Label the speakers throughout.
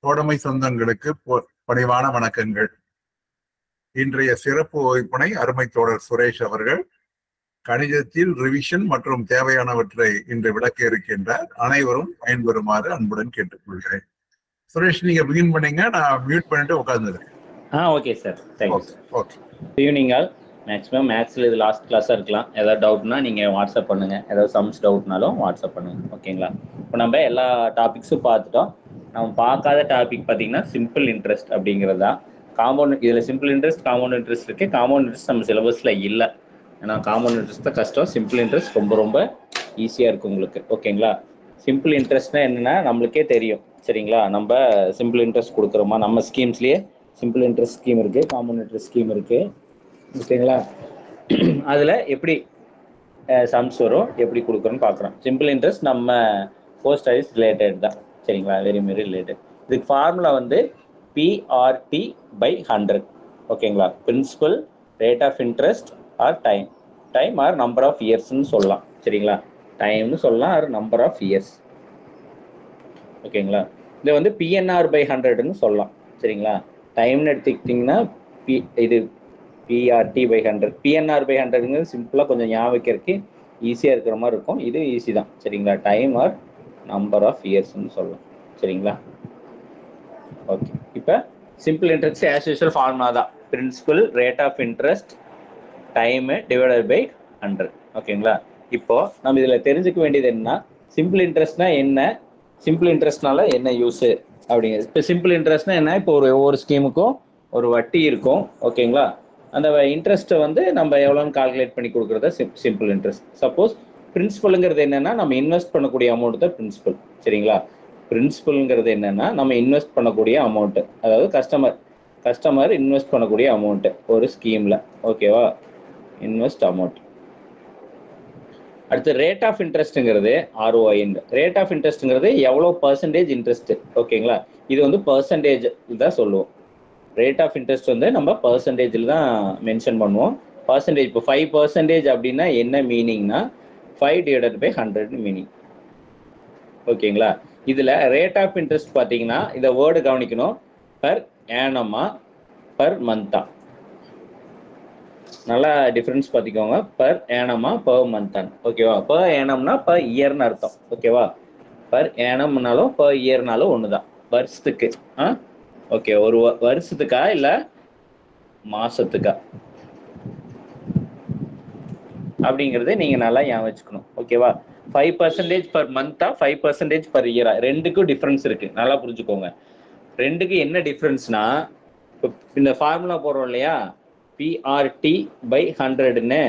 Speaker 1: தோழமை சொந்தங்களுக்கு பணிவான வணக்கங்கள். இன்றைய சிறப்பு வகுப்பினை அருமை தோழர் சுரேஷ் அவர்கள் கணிதத்தில் ரிவிஷன் மற்றும் தேவையானவற்றை இன்று விளக்க இருக்கின்றார். அனைவரும் பயன்பெறுமாறு அன்புடன் கேட்டுக்கொள்கிறேன். சுரேஷ், நீங்க பிகின் பண்ணீங்க, நான் மியூட் பண்ணிட்டு உட்கார்ந்துருக்கேன்.
Speaker 2: Okay sir, thanks.
Speaker 1: Okay.
Speaker 2: Evening all maximum மேத்ஸில் இது லாஸ்ட் கிளாஸாக இருக்கலாம். ஏதாவது டவுட்னா நீங்கள் வாட்ஸ்அப் பண்ணுங்கள். ஏதாவது சம்ஸ் டவுட்னாலும் வாட்ஸ்அப் பண்ணுங்கள். ஓகேங்களா? இப்போ நம்ம எல்லா டாபிக்ஸும் பார்த்துட்டோம். நம்ம பார்க்காத டாபிக் பார்த்தீங்கன்னா சிம்பிள் இன்ட்ரெஸ்ட் அப்படிங்கிறது தான். காம்பவுண்ட் இதில் சிம்பிள் இன்ட்ரெஸ்ட், காம்பவுண்ட் இன்ட்ரெஸ்ட் இருக்குது. காம்பவுண்ட் இன்ட்ரெஸ்ட் நம்ம சிலபஸில் இல்லை. ஏன்னா காம்பவுண்ட் இன்ட்ரெஸ்ட் தான் கஷ்டம். சிம்பிள் இன்ட்ரெஸ்ட் ரொம்ப ரொம்ப ஈஸியாக இருக்கும் உங்களுக்கு. ஓகேங்களா? சிம்பிள் இன்ட்ரெஸ்ட்னா என்னென்னா நம்மளுக்கே தெரியும். சரிங்களா? நம்ம சிம்பிள் இன்ட்ரெஸ்ட் கொடுக்குறோமா, நம்ம ஸ்கீம்ஸ்லேயே சிம்பிள் இன்ட்ரெஸ்ட் ஸ்கீம் இருக்குது, காம்பவுண்ட் இன்ட்ரெஸ்ட் ஸ்கீம் இருக்குது. ஓகேங்களா? அதில் எப்படி சம்ஸ் வரும், எப்படி கொடுக்குறோன்னு பார்க்குறோம். சிம்பிள் இன்ட்ரெஸ்ட் நம்ம போஸ்ட் ஸ்டடீஸ் ரிலேட்டட் தான். சரிங்களா? Very very related. இதுக்கு ஃபார்முலா வந்து PRT/100. ஓகேங்களா? Principal rate of interest or time or number of இயர்ஸ்ன்னு சொல்லலாம். சரிங்களா? டைம்னு சொல்லலாம் ஆர் நம்பர் ஆஃப் இயர்ஸ். ஓகேங்களா? இதை வந்து PNR/100ன்னு சொல்லலாம். சரிங்களா? டைம்னு எடுத்துக்கிட்டிங்கன்னா இது PRT/100. PNR/100ங்கிறது சிம்பிளாக கொஞ்சம் ஞாபகம் வைக்கிறதுக்கு ஈஸியாக இருக்கிற மாதிரி இருக்கும். இது ஈஸி தான். சரிங்களா? டைம் ஆர் நம்பர் ஆஃப் இயர்ஸ்ன்னு சொல்லலாம். சரிங்களா? ஓகே. இப்போ simple interest as usual formula தான். Principal rate of interest time divided by 100. ஓகேங்களா? இப்போ நம்ம இதில் தெரிஞ்சுக்க வேண்டியது என்னன்னா, சிம்பிள் இன்ட்ரெஸ்ட்னா என்ன, சிம்பிள் இன்ட்ரெஸ்ட்னால என்ன யூஸு அப்படிங்கிறது. இப்போ சிம்பிள் இன்ட்ரெஸ்ட்னா என்ன, இப்போ ஒவ்வொரு ஸ்கீமுக்கும் ஒரு வட்டி இருக்கும். ஓகேங்களா? அந்த இன்ட்ரெஸ்ட்டை வந்து நம்ம எவ்வளோன்னு கால்குலேட் பண்ணி கொடுக்குறத சிம்பிள் இன்ட்ரெஸ்ட். சப்போஸ் பிரின்சிபலுங்கிறது என்னென்னா நம்ம இன்வெஸ்ட் பண்ணக்கூடிய அமௌண்ட் தான் பிரின்சிபல். சரிங்களா? பிரின்சிபலுங்கிறது என்னென்னா நம்ம இன்வெஸ்ட் பண்ணக்கூடிய அமௌண்ட்டு, அதாவது கஸ்டமர் இன்வெஸ்ட் பண்ணக்கூடிய அமௌண்ட்டு ஒரு ஸ்கீமில். ஓகேவா? Invest amount. அடுத்து ரேட் ஆஃப் இன்ட்ரெஸ்ட்டுங்கிறது ROI. ரேட் ஆஃப் இன்ட்ரெஸ்ட்டுங்கிறது எவ்வளோ பர்சன்டேஜ் இன்ட்ரெஸ்ட்டு. ஓகேங்களா? இது வந்து பர்சன்டேஜ் தான் சொல்லுவோம். ரேட் ஆஃப் இன்ட்ரெஸ்ட் வந்து நம்ம பர்சன்டேஜில் தான் மென்ஷன் பண்ணுவோம். பர்சன்டேஜ் இப்போ 5% அப்படின்னா என்ன மீனிங்னா 5/100 மீனிங். ஓகேங்களா? இதில் ரேட் ஆஃப் இன்ட்ரெஸ்ட் பார்த்தீங்கன்னா இதை வேர்டு கவனிக்கணும். பர் ஏனமா பர் மந்தா, நல்லா டிஃப்ரென்ஸ் பார்த்திக்கோங்க. பர் ஏனமா பர் மந்தான். ஓகேவா? பர் ஏனம்னா பர் இயர்னு அர்த்தம். ஓகேவா? பர் ஏனம்னாலும் பர் இயர்னாலும் ஒன்று தான். வருஷத்துக்கு. ஓகே, ஒரு வருஷத்துக்கா இல்லை மாசத்துக்கா அப்படிங்கிறத நீங்கள் நல்லா ஞாபகம் வச்சுக்கணும். ஓகேவா? 5% பர் மந்த்தா 5% பர் இயரா, ரெண்டுக்கும் டிஃப்ரென்ஸ் இருக்குது. நல்லா புரிஞ்சுக்கோங்க. ரெண்டுக்கு என்ன டிஃப்ரென்ஸ்னா, இப்போ இந்த ஃபார்முலா போடுறோம் இல்லையா, PRT/100ன்னு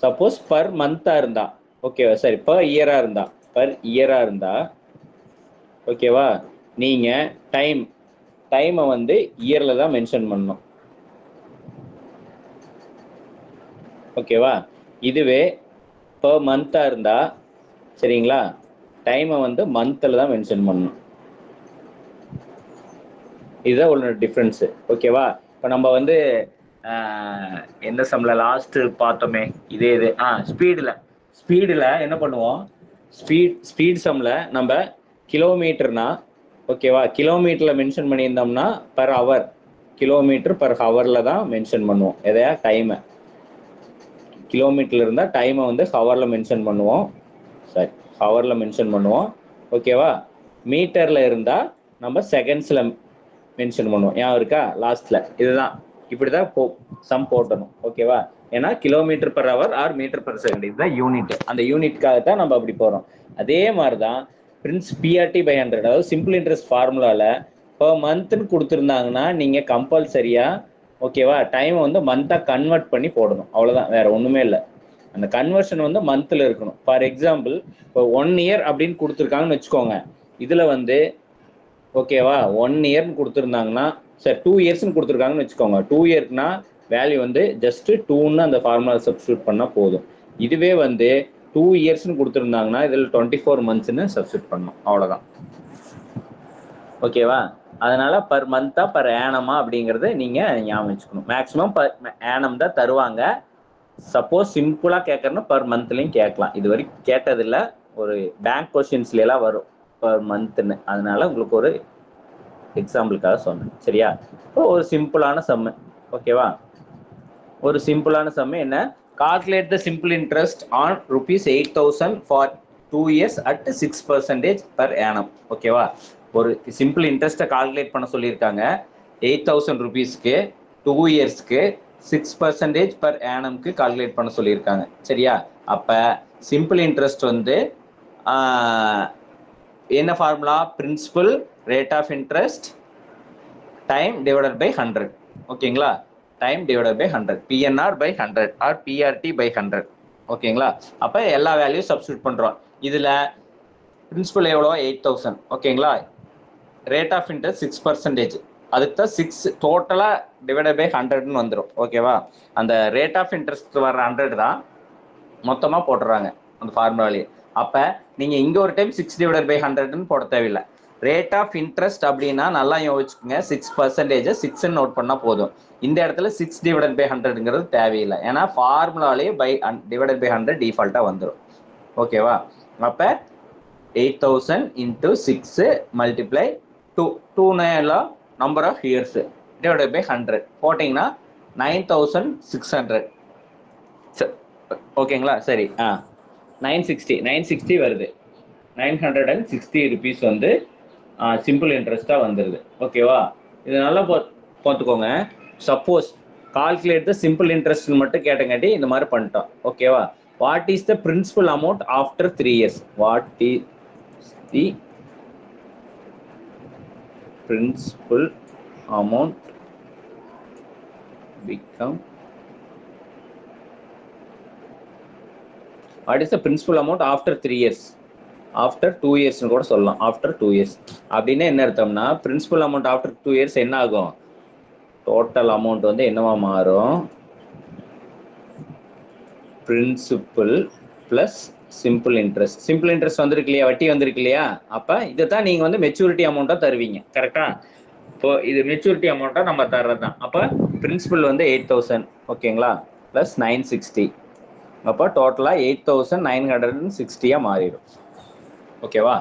Speaker 2: சப்போஸ் பர் மந்த்தாக இருந்தா, ஓகேவா, சரி பர் இயராக இருந்தா ஓகேவா, நீங்கள் டைமை வந்து இயரில் தான் மென்ஷன் பண்ணணும். ஓகேவா? இதுவே பர் மந்த்தாக இருந்தால் சரிங்களா, டைமை வந்து மந்தில் தான் மென்ஷன் பண்ணணும். இதுதான் ஒரு டிஃப்ரென்ஸு. ஓகேவா? இப்போ நம்ம வந்து எந்த சம்மில் லாஸ்ட்டு பார்த்தோமே இது ஸ்பீடில் என்ன பண்ணுவோம், ஸ்பீட் சம்மில் நம்ம கிலோமீட்டர்னா, ஓகேவா, கிலோமீட்டரில் மென்ஷன் பண்ணியிருந்தோம்னா பர் ஹவர், கிலோமீட்டர் பர் ஹவரில் தான் மென்ஷன் பண்ணுவோம். எதையா டைமை, கிலோமீட்டரில் இருந்தால் டைமை வந்து ஹவரில் மென்ஷன் பண்ணுவோம். சரி, ஹவரில் மென்ஷன் பண்ணுவோம். ஓகேவா? மீட்டரில் இருந்தால் நம்ம செகண்ட்ஸில் மென்ஷன் பண்ணுவோம். ஞாபகம் இருக்கா? லாஸ்ட்டில் இதுதான், இப்படி தான் சம் போட்டணும். ஓகேவா? ஏன்னா kilometre per hour or metre per second, இதுதான் யூனிட். அந்த யூனிட்காக தான் நம்ம அப்படி போகிறோம். அதே மாதிரி தான் PRT/100, அதாவது சிம்பிள் இன்ட்ரெஸ்ட் ஃபார்முலாவில் பர் மந்த்னு கொடுத்துருந்தாங்கன்னா நீங்கள் கம்பல்சரியாக ஓகேவா டைமை வந்து மந்த்தாக கன்வெர்ட் பண்ணி போடணும். அவ்வளோதான், வேறு ஒன்றுமே இல்லை. அந்த கன்வர்ஷன் வந்து மந்தில் இருக்கணும். ஃபார் எக்ஸாம்பிள் இப்போ 1 இயர் அப்படின்னு கொடுத்துருக்காங்கன்னு வச்சுக்கோங்க. இதில் வந்து ஓகேவா 1 இயர்னு கொடுத்துருந்தாங்கன்னா, சரி 2 இயர்ஸ்னு கொடுத்துருக்காங்கன்னு வச்சுக்கோங்க. 2 இயர்க்குனா வேல்யூ வந்து ஜஸ்ட்டு 2ன்னு அந்த ஃபார்முலா சப்ஸ்டியூட் பண்ணால் போதும். இதுவே வந்து 2 இயர்ஸ்னு கொடுத்துருந்தாங்கன்னா இதில் 24 மந்த்ஸ்ன்னு சப்ஸ்டியூட் பண்ணணும். அவ்வளோதான். ஓகேவா? அதனால் பர் மந்த்தா பர் ஏனமா அப்படிங்கிறத நீங்கள் ஞாபகம் வச்சுக்கணும். மேக்ஸிமம் பர் ஏனம் தான் தருவாங்க. சப்போஸ் சிம்பிளாக கேட்குறேன்னா பர் மந்த்லையும் கேட்கலாம். இது வரைக்கும் கேட்டதில்லை, ஒரு பேங்க் கொஸ்டின்ஸ்லாம் வரும் பர் மந்த்ன்னு. அதனால உங்களுக்கு ஒரு எக்ஸாம்பிளுக்காக சொன்னேன். சரியா? இப்போ ஒரு சிம்பிளான சம்மு. ஓகேவா? ஒரு சிம்பிளான சம்மு என்ன? Calculate the simple interest on ₹8,000 for 2 years at 6% per annum. ஓகேவா? ஒரு சிம்பிள் இன்ட்ரெஸ்ட்டை கால்குலேட் பண்ண சொல்லியிருக்காங்க. 8,000 ருபீஸ்க்கு 2 இயர்ஸ்க்கு 6% per annumக்கு கால்குலேட் பண்ண சொல்லியிருக்காங்க. சரியா? அப்போ சிம்பிள் இன்ட்ரெஸ்ட் வந்து என்ன formula? Principal rate of interest time divided by 100. ஓகேங்களா? Time divided by 100, PNR by 100 or PRT by 100. ஓகேங்களா? அப்போ எல்லா வேல்யூ சப்ஸ்டியூட் பண்ணுறோம். இதில் பிரின்சிபல் எவ்வளோ? 8,000. ஓகேங்களா? Rate of interest 6%. அதுக்கு தான் 6 டோட்டலாக டிவைடட் பை 100ன்னு வந்துடும். ஓகேவா? அந்த ரேட் ஆஃப் இன்ட்ரெஸ்ட் வர 100 தான் மொத்தமாக போட்டுறாங்க அந்த ஃபார்முலாலே. அப்போ நீங்கள் இங்கே ஒரு டைம் 6 டிவைடட் பை 100ன்னு போட தேவையில்லை. ரேட் ஆஃப் இன்ட்ரெஸ்ட் அப்படின்னா நல்லா யோசிச்சுக்கோங்க, 6% 6ன்னு நோட் பண்ணால் போதும். இந்த இடத்துல 6 டிவைடட் பை 100ங்கிறது தேவையில்லை. ஏன்னா ஃபார்முலாலே பை டிவைடட் பை 100 டிஃபால்ட்டாக வந்துடும். ஓகேவா? அப்போ 8,000 into 6 multiply 2 number of years divided by 100 போட்டிங்கன்னா 9,600. ஓகேங்களா? சரி. 960 வருது. 960 ருபீஸ் வந்து சிம்பிள் இன்ட்ரெஸ்ட்டாக வந்துடுது. ஓகேவா? இது நல்லா பார்த்துக்கோங்க. சப்போஸ் கால்குலேட் த சிம்பிள் இன்ட்ரெஸ்ட்னு மட்டும் கேட்டங்காட்டி இந்த மாதிரி பண்ணிட்டோம். ஓகேவா? What is the principal amount after 3 years? What is the principal amount become what is the principal amount after 3 years? After 2 இயர்ஸ்னு கூட சொல்லலாம். ஆஃப்டர் 2 இயர்ஸ் அப்படின்னா என்ன அர்த்தம்னா, பிரின்சிபல் அமௌண்ட் ஆஃப்டர் 2 இயர்ஸ் என்ன ஆகும்? டோட்டல் அமௌண்ட் வந்து என்னவா மாறும்? Principal plus simple interest. Simple interest வந்திருக்கு இல்லையா? வட்டி வந்திருக்கு இல்லையா? அப்போ இதை தான் நீங்கள் வந்து மெச்சூரிட்டி அமௌண்ட்டாக தருவீங்க. கரெக்டாக? இப்போ இது மெச்சூரிட்டி அமௌண்ட்டாக நம்ம தர்றது தான். அப்போ பிரின்சிபல் வந்து 8,000. ஓகேங்களா? ப்ளஸ் 960. அப்போ டோட்டலாக 8,960 மாறிடும். ஓகேவா?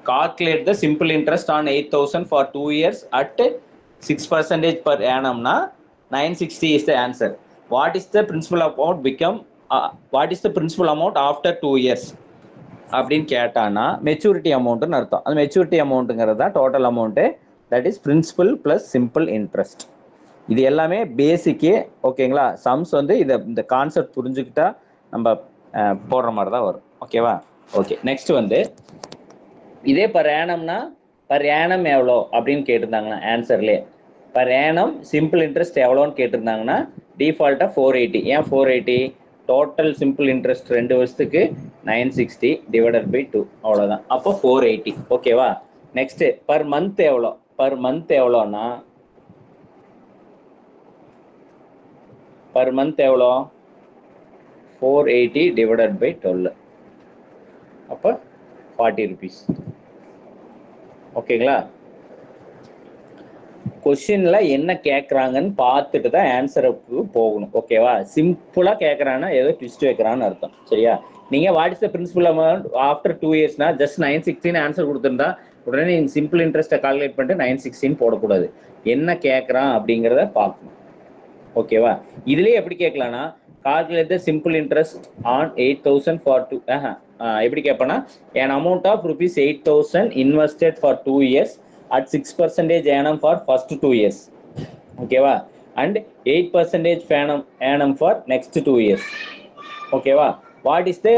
Speaker 2: Calculate the simple interest on 8,000 for 2 years at 6% per annumனா 960 is the answer. What is the principal amount become? What is the principal amount after 2 years? அப்படின்னு கேட்டானா மெச்சூரிட்டி அமௌண்ட்னு அர்த்தம். அது மெச்சூரிட்டி அமௌண்ட்டுங்கிறது தான் total amount. That is principal plus simple interest. இது எல்லாமே பேசிக்கே. ஓகேங்களா? Sums வந்து இந்த கான்செப்ட் புரிஞ்சுக்கிட்டா நம்ம போடுற மாதிரி தான் வரும். ஓகேவா? ஓகே. நெக்ஸ்ட் வந்து இதே பர் ஏனம்னா பர் ஏனம் எவ்வளோ அப்படின்னு கேட்டிருந்தாங்கன்னா ஆன்சர்லேயே பர் ஏனம் சிம்பிள் இன்ட்ரெஸ்ட் எவ்வளோன்னு கேட்டிருந்தாங்கன்னா டிஃபால்ட்டாக 480. ஏன் 480? டோட்டல் சிம்பிள் இன்ட்ரெஸ்ட் 2 வருஷத்துக்கு 960 டிவைடட் பை 2 அவ்வளோதான். அப்போ 480. ஓகேவா? நெக்ஸ்ட்டு பர் மந்த் எவ்வளோ? பர் மந்த் எவ்வளோன்னா பர் மந்த் எவ்வளோ? 480 டிவைடட் பை 12. அப்போ 40 rupees. ஓகேங்களா? கொஸ்டின்ல என்ன கேட்குறாங்கன்னு பார்த்துட்டு தான் ஆன்சருக்கு போகணும். ஓகேவா? சிம்பிளாக கேட்குறாங்கன்னா ஏதோ ட்விஸ்ட் வைக்கிறான்னு அர்த்தம். சரியா? நீங்கள் what is the principal amount after 2 இயர்ஸ்னா ஜஸ்ட் 960 ஆன்சர் கொடுத்துருந்தா உடனே நீங்கள் சிம்பிள் இன்ட்ரெஸ்ட்டை கால்குலேட் பண்ணிட்டு 960 போடக்கூடாது. என்ன கேட்குறான் அப்படிங்கிறத பார்க்கணும். ஓகேவா? இதுலேயே எப்படி கேட்கலான்னா calculate the simple interest on 8,000 for 2. எப்படி கேட்பேன்னா an amount of ₹8,000 invested for 2 years at 6% annum for first 2 years. ஓகேவா? and 8% annum for next 2 years. ஓகேவா? what is the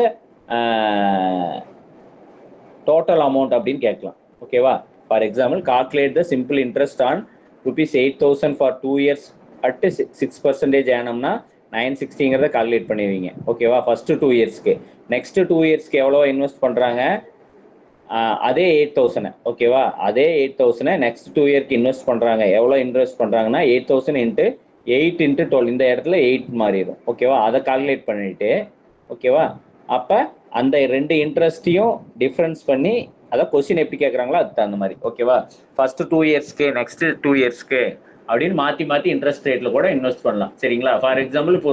Speaker 2: total amount அப்படின்னு கேட்கலாம். ஓகேவா? For example calculate the simple interest on ₹8,000 for 2 years at 6% annumனா 960ங்கிறத calculate பண்ணிடுவீங்க. ஓகேவா? First 2 இயர்ஸ்க்கு. நெக்ஸ்ட் 2 இயர்ஸ்க்கு எவ்வளோ இன்வெஸ்ட் பண்ணுறாங்க? அதே 8,000. ஓகேவா? அதே 8,000 நெக்ஸ்ட் 2 இயர்க்கு இன்வெஸ்ட் பண்ணுறாங்க. எவ்வளோ இன்வெஸ்ட் பண்ணுறாங்கன்னா 8,000 into 8 into 12. இந்த இடத்துல 8 மாறிடும். ஓகேவா? அதை கால்குலேட் பண்ணிட்டு ஓகேவா? அப்போ அந்த 2 இன்ட்ரெஸ்ட்டையும் டிஃப்ரென்ஸ் பண்ணி அதான் கொஸ்டின் எப்படி கேட்குறாங்களோ அதுக்கு தகுந்த மாதிரி. ஓகேவா? ஃபர்ஸ்ட் 2 இயர்ஸ்க்கு நெக்ஸ்ட் 2 இயர்ஸ்க்கு அப்படின்னு மாற்றி இன்ட்ரெஸ்ட் ரேட்டில் கூட இன்வெஸ்ட் பண்ணலாம். சரிங்களா? ஃபார் எக்ஸாம்பிள் இப்போ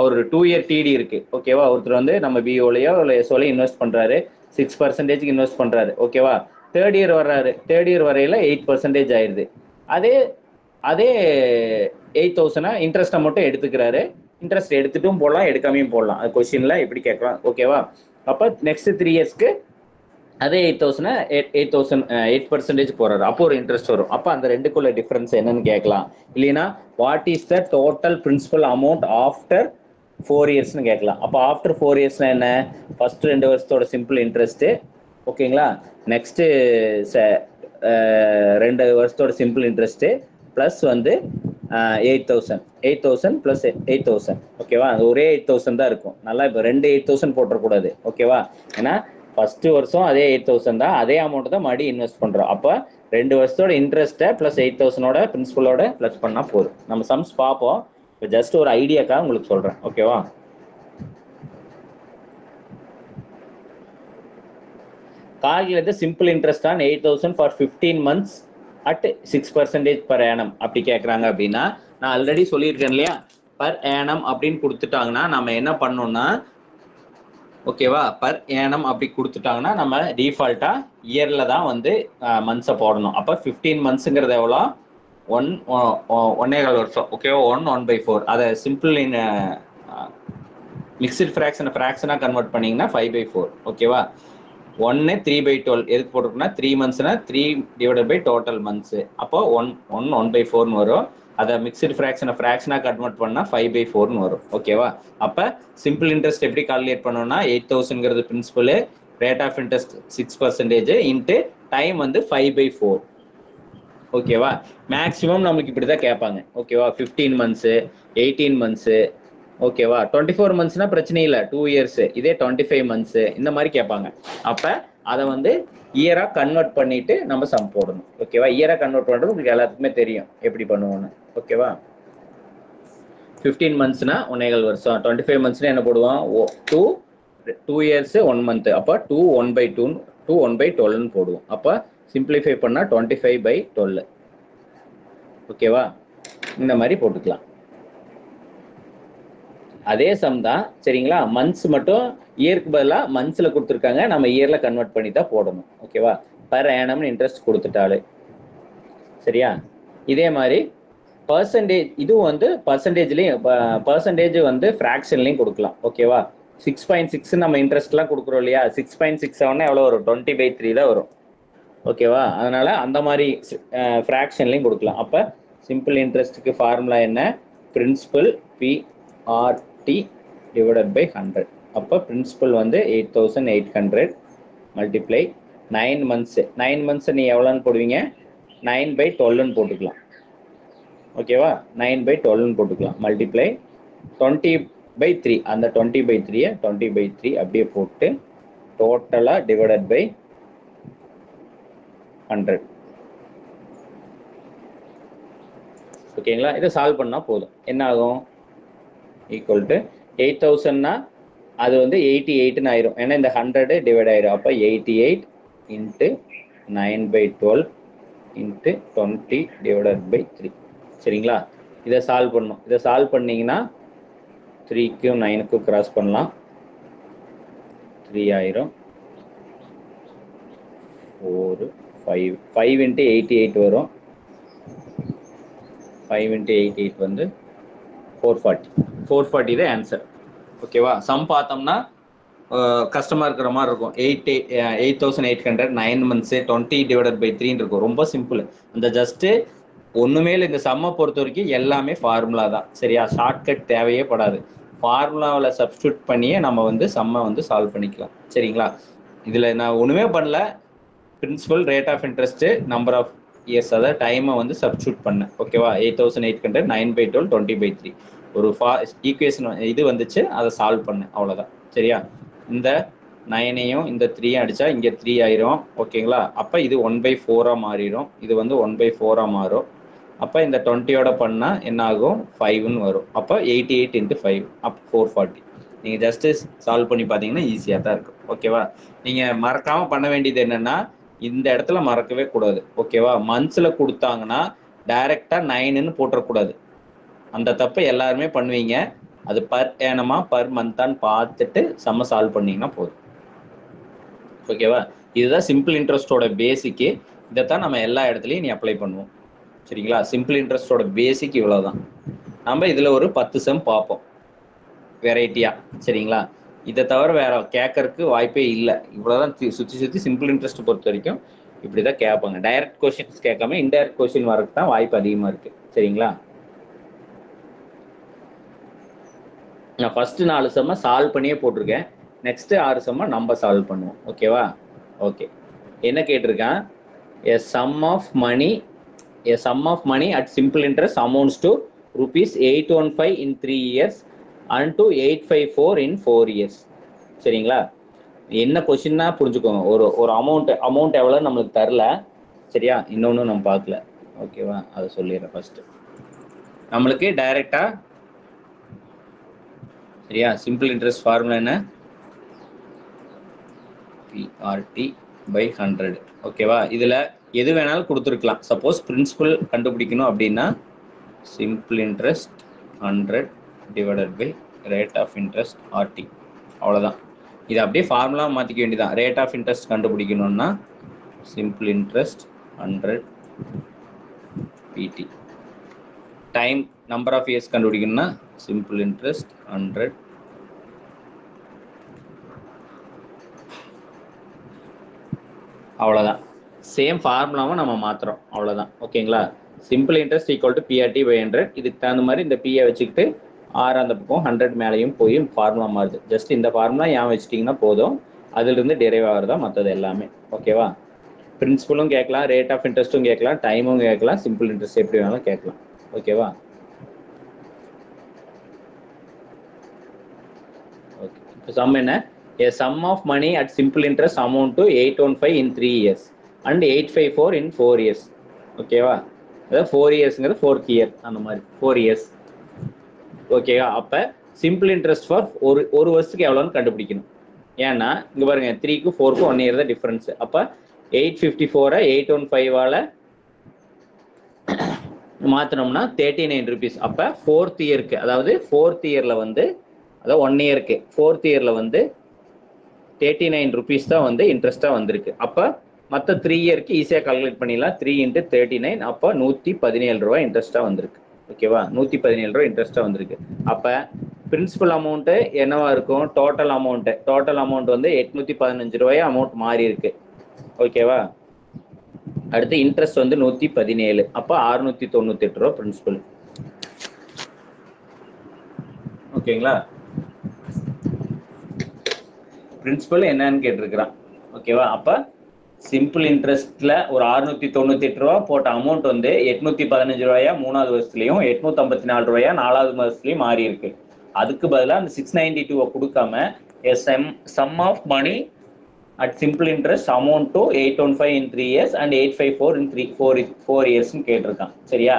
Speaker 2: ஒரு 2 இயர் டிடி இருக்கு. ஓகேவா? ஒருத்தர் வந்து நம்ம பிஓலையோ இல்லை எஸ்ஓலையோ இன்வெஸ்ட் பண்ணுறாரு, 6% இன்வெஸ்ட் பண்ணுறாரு. ஓகேவா? தேர்ட் இயர் வர்றாரு, தேர்ட் இயர் வரையில 8% ஆயிடுது. அதே அதே 8,000 இன்ட்ரெஸ்ட்டை மட்டும் எடுத்துக்கிறாரு. இன்ட்ரெஸ்ட் எடுத்துட்டும் போடலாம், எடுக்காமையும் போடலாம். அது கொஸ்டின்ல எப்படி கேட்கலாம், ஓகேவா? அப்போ நெக்ஸ்ட் 3 இயர்ஸ்க்கு அதே 8,000 8% போறாரு. அப்போ ஒரு இன்ட்ரெஸ்ட் வரும். அப்போ அந்த ரெண்டுக்குள்ள டிஃபரன்ஸ் என்னன்னு கேட்கலாம். இல்லைன்னா what is the total principal amount after 4 இயர்ஸ்னு கேட்கலாம். அப்போ ஆஃப்டர் 4 இயர்ஸ்னா என்ன? ஃபர்ஸ்ட் 2 வருஷத்தோட சிம்பிள் இன்ட்ரெஸ்ட், ஓகேங்களா? நெக்ஸ்ட் 2 வருஷத்தோட சிம்பிள் இன்ட்ரெஸ்ட் பிளஸ் வந்து 8,000 பிளஸ் 8,000, ஓகேவா? அது ஒரே 8,000 தான் இருக்கும். நல்லா இப்போ 2 8,000 போட்டுறக்கூடாது, ஓகேவா? ஏன்னா ஃபர்ஸ்ட் வருஷம் அதே 8,000 தான், அதே அமௌண்ட் தான் மறுபடியும் இன்வெஸ்ட் பண்றோம். அப்போ 2 வருஷத்தோட இன்ட்ரெஸ்ட்டை பிளஸ் 8,000ஓட பிரின்சிபலோட பிளஸ் பண்ணா போதும். நம்ம சம்ஸ் பார்ப்போம். இப்போ ஜஸ்ட் ஒரு ஐடியாக்காக உங்களுக்கு சொல்றேன், ஓகேவா? calculate the simple interest on 8,000 for 15 months at 6% per annum அப்படி கேட்குறாங்க. அப்படின்னா நான் ஆல்ரெடி சொல்லியிருக்கேன் இல்லையா, பர் annum அப்படின்னு கொடுத்துட்டாங்கன்னா நம்ம என்ன பண்ணோம்னா, ஓகேவா, பர் annum அப்படி கொடுத்துட்டாங்கன்னா நம்ம டிஃபால்ட்டா இயர்ல தான் வந்து மந்த்ஸை போடணும். அப்போ 15 மந்த்ஸுங்கிறது எவ்வளோ? 1.25 வருஷம், ஓகேவா? 1/4. அதை சிம்பிள் இன் மிக்சட் ஃப்ராக்ஷனாக கன்வெர்ட் பண்ணீங்கன்னா 5/4, ஓகேவா? 1 3/12 எதுக்கு போட்டிருக்குன்னா 3 மந்த்ஸ்னா 3 டிவைடட் பை டோட்டல் மந்த்ஸ். அப்போ 1/4 வரும். அதை மிக்சட் ஃப்ராக்ஷனாக கன்வெர்ட் பண்ணா 5/4 வரும், ஓகேவா? அப்போ சிம்பிள் இன்ட்ரெஸ்ட் எப்படி கால்குலேட் பண்ணோம்னா 8,000ங்கிறது principal, rate of interest 6% into time வந்து 5/4, ஓகேவா? மேக்ஸிமம் நமக்கு இப்படி தான் கேட்பாங்க, ஓகேவா? 15 மந்த்ஸ், 18 மந்த்ஸ், ஓகேவா? 24 மந்த்ஸ்னா பிரச்சனை இல்லை, 2 இயர்ஸ். இதே 25 மந்த்ஸ் இந்த மாதிரி கேட்பாங்க. அப்போ அதை வந்து இயரா கன்வெர்ட் பண்ணிட்டு நம்ம சம் போடணும், ஓகேவா? இயரா கன்வெர்ட் பண்ணுறது உங்களுக்கு எல்லாத்துக்குமே தெரியும் எப்படி பண்ணுவோம்னு, ஓகேவா? 15 மந்த்ஸ்னா 1.25 வருஷம், 25 மந்த்ஸ்னா என்ன போடுவோம்? 2 இயர்ஸ் 1 மந்த். அப்போ 2 1/12ன்னு போடுவோம். அப்போ சிம்பிளிஃபை பண்ணா 25/12, ஓகேவா? இந்த மாதிரி போட்டுக்கலாம். அதே சம் தான், சரிங்களா? மந்த்ஸ் மட்டும் இயருக்கு பதிலாக மந்த்ஸ்ல கொடுத்துருக்காங்க, நம்ம இயர்ல கன்வெர்ட் பண்ணி தான் போடணும், ஓகேவா? பர் ஆனம்னு இன்ட்ரெஸ்ட் கொடுத்துட்டாலே, சரியா? இதே மாதிரி பர்சன்டேஜ், இதுவும் வந்து பர்சன்டேஜ் வந்து ஃப்ராக்ஷன்லையும் கொடுக்கலாம், ஓகேவா? 6.6 நம்ம இன்ட்ரெஸ்ட்லாம் கொடுக்குறோம் இல்லையா? 6.67 எவ்வளோ வரும்? 20/3 தான் வரும், ஓகேவா? அதனால அந்த மாதிரி ஃப்ராக்ஷன்லையும் கொடுக்கலாம். அப்போ சிம்பிள் இன்ட்ரெஸ்ட்டுக்கு ஃபார்முலா என்ன? Principal PRT divided by 100. அப்போ பிரின்சிபல் வந்து 8,800 மல்டிப்ளை 9 மந்த்ஸ். 9 மந்த்ஸ் நீ எவ்வளோன்னு போடுவீங்க? 9/12ன்னு போட்டுக்கலாம், ஓகேவா? 9/12ன்னு போட்டுக்கலாம். மல்டிப்ளை 20/3, அந்த 20/3 20/3 அப்படியே போட்டு டோட்டலாக டிவைடட் பை 100, ஓகேங்களா? இதை சால்வ் பண்ணால் போதும். என்ன ஆகும்? ஈக்குவல் டு 8,000னா அது வந்து 88ன்னு ஆயிரும், ஏன்னா இந்த 100 டிவைட் ஆயிரும். அப்போ 88 இன்ட்டு 9/12 இன்ட்டு 20 டிவைடட் பை 3, சரிங்களா? இதை சால்வ் பண்ணணும். இதை சால்வ் பண்ணீங்கன்னா 3க்கும் 9க்கும் கிராஸ் பண்ணலாம், 3 ஆயிரும். 4 5 இன்ட்டு 88 வரும். 5 இன்ட்டு 88 வந்து 440 தான் ஆன்சர், ஓகேவா? சம் பார்த்தோம்னா கஷ்டமாக இருக்கிற மாதிரி இருக்கும். 8,800 9 மந்த்ஸ் 20 டிவைடட் பை 3 இருக்கும். ரொம்ப சிம்பிள். இந்த ஜஸ்ட்டு ஒன்றுமே இல்லை. இந்த சம்மை பொறுத்த வரைக்கும் எல்லாமே ஃபார்முலா தான், சரியா? ஷார்ட்கட் தேவையே படாது. ஃபார்முலாவில் சப்ஸ்டியூட் பண்ணியே நம்ம வந்து சம்மை வந்து சால்வ் பண்ணிக்கலாம், சரிங்களா? இதில் நான் ஒன்றுமே பண்ணல. Principal, rate of interest, number of years, அதாவது டைமை வந்து சப்ஸ்டியூட் பண்ணேன், ஓகேவா? 8,800 9/12 20/3 ஒரு ஈக்குவேஷன் இது வந்துச்சு, அதை சால்வ் பண்ணேன், அவ்வளோதான், சரியா? இந்த 9ஐயும் இந்த 3யும் அடித்தா இங்கே 3 ஆயிரும், ஓகேங்களா? அப்போ இது 1/4 மாறிடும், இது வந்து 1/4 மாறும். அப்போ இந்த 20யோட பண்ணால் என்ன ஆகும்? 5ன்னு வரும். அப்போ 88 இன்ட்டு 5 அப்போ 440. நீங்கள் ஜஸ்ட்டு சால்வ் பண்ணி பார்த்தீங்கன்னா ஈஸியாக தான் இருக்கும், ஓகேவா? நீங்கள் மறக்காமல் பண்ண வேண்டியது என்னென்னா, இந்த இடத்துல மறக்கவே கூடாது, ஓகேவா? மந்த்ஸில் கொடுத்தாங்கன்னா டைரெக்டாக 9ன்னு போட்டுறக்கூடாது. அந்த தப்பை எல்லாருமே பண்ணுவீங்க. அது பர் ஏனமா பர் மந்த்தான்னு பார்த்துட்டு சம்ம சால்வ் பண்ணிங்கன்னா போதும், ஓகேவா? இதுதான் சிம்பிள் இன்ட்ரெஸ்டோட பேசிக்கு. இதைத்தான் நம்ம எல்லா இடத்துலையும் நீ அப்ளை பண்ணுவோம். சரிங்களா? சிம்பிள் இன்ட்ரெஸ்டோட பேசிக் இவ்வளோதான். நம்ம இதில் ஒரு 10 சம் பார்ப்போம் வெரைட்டியா. சரிங்களா? இதை தவிர வேற கேட்கறதுக்கு வாய்ப்பே இல்லை. இவ்வளோதான் சுற்றி சிம்பிள் இன்ட்ரெஸ்ட் பொறுத்த வரைக்கும் இப்படி தான் கேட்பாங்க. டைரக்ட் கொஸ்டின்ஸ் கேட்காம இன்டைரக்ட் கொஸ்டின் வரதுக்கு தான் வாய்ப்பு அதிகமாக இருக்கு. சரிங்களா? நான் ஃபர்ஸ்ட் 4 சம்ம சால்வ் பண்ணியே போட்டிருக்கேன். நெக்ஸ்ட் 6 சம்ம நம்ம சால்வ் பண்ணுவோம். ஓகேவா? ஓகே. என்ன கேட்டிருக்கேன்? a sum of money at simple interest amounts to rupees 815 in 3 years and to 854 in 4 years. சரிங்களா? என்ன கொஸ்டின்னா புரிஞ்சுக்கோங்க. ஒரு அமௌண்ட் எவ்வளோ நம்மளுக்கு தரல. சரியா? இன்னொன்று நம்ம பார்க்கல. ஓகேவா? அதை சொல்லிடுறேன் ஃபர்ஸ்ட். நம்மளுக்கு டைரக்டா சரியா சிம்பிள் இன்ட்ரெஸ்ட் ஃபார்முலா என்ன? PRT by 100. ஓகேவா? இதில் எது வேணாலும் கொடுத்துருக்கலாம். சப்போஸ் பிரின்சிபல் கண்டுபிடிக்கணும் அப்படின்னா simple interest 100 divided by rate of interest R T. அவ்வளோதான். இது அப்படியே ஃபார்முலா மாற்றிக்க வேண்டியதான். ரேட் ஆஃப் இன்ட்ரெஸ்ட் கண்டுபிடிக்கணும்னா simple interest 100 P T. Time number of years கண்டுபிடிக்கணும்னா சிம்பிள் இன்ட்ரெஸ்ட் 100 அவ்வளோதான். சேம் ஃபார்முலாவை நம்ம மாற்றுறோம். அவ்வளோதான். ஓகேங்களா? Simple interest equal to P R T by 100. இதுக்கு தகுந்த மாதிரி இந்த பியை வச்சுக்கிட்டு 6 அந்த பக்கம் 100 மேலேயும் போய் ஃபார்முலா மாறுது. ஜஸ்ட் இந்த ஃபார்முலா ஏன் வச்சுட்டிங்கன்னா போதும். அதிலிருந்து டெரைவ் ஆகிறதா மற்றது எல்லாமே. ஓகேவா? பிரின்சிபலும் கேட்கலாம், ரேட் ஆஃப் இன்ட்ரெஸ்ட்டும் கேட்கலாம், டைமும் கேட்கலாம், சிம்பிள் இன்ட்ரெஸ்ட் எப்படி வேணாலும் கேட்கலாம். ஓகேவா? ஓகே. இப்போ சம் என்ன? a sum of money at simple interest amount to 815 in 3 years and 854 in 4 years. ஓகேவா? அதாவது 4 இயர்ஸ்ங்கிறது 4th இயர் அந்த மாதிரி 4 இயர்ஸ். ஓகேவா? அப்போ சிம்பிள் இன்ட்ரெஸ்ட் ஃபார் ஒரு வருஷத்துக்கு எவ்வளோன்னு கண்டுபிடிக்கணும். ஏன்னா இங்கே பாருங்க 3க்கும் 4க்கும் 1 இயர் தான் டிஃப்ரென்ஸ். அப்போ 854 815 மாற்றினோம்னா 39 rupees. அப்போ 4th இயருக்கு, அதாவது 4th இயரில் வந்து, அதாவது 1 இயருக்கு 4th இயரில் வந்து 39 rupees தான் வந்து இன்ட்ரெஸ்ட்டாக வந்திருக்கு. அப்போ மற்ற 3 இயருக்கு ஈஸியாக கால்குலேட் பண்ணிடலாம். 3 × 39 அப்போ 117 ரூபா இன்ட்ரெஸ்ட்டாக வந்திருக்கு. ஓகேவா? 117 ரூபா இன்ட்ரெஸ்ட்டாக வந்திருக்கு. அப்போ பிரின்சிபல் அமௌண்ட்டு என்னவா இருக்கும்? டோட்டல் அமௌண்ட் வந்து 815 ரூபாய் அமௌண்ட் மாறி இருக்கு. ஓகேவா? அடுத்து இன்ட்ரெஸ்ட் வந்து 117. அப்போ 698 ரூபா பிரின்சிபல். ஓகேங்களா? பிரின்சிபல் என்னன்னு கேட்டிருக்கிறான். ஓகேவா? அப்போ சிம்பிள் இன்ட்ரெஸ்ட்ல ஒரு 698 ரூபா போட்ட அமௌண்ட் வந்து 815 ரூபாயா 3வது வருஷத்துலையும் 854 ரூபாயா 4வது வருஷத்துலையும் மாறி இருக்கு. அதுக்கு பதிலாக அந்த 692 கொடுக்காம sum of money at simple interest amount to 815 in 3 years and 854 in 4 yearsன்னு கேட்டிருக்கான். சரியா?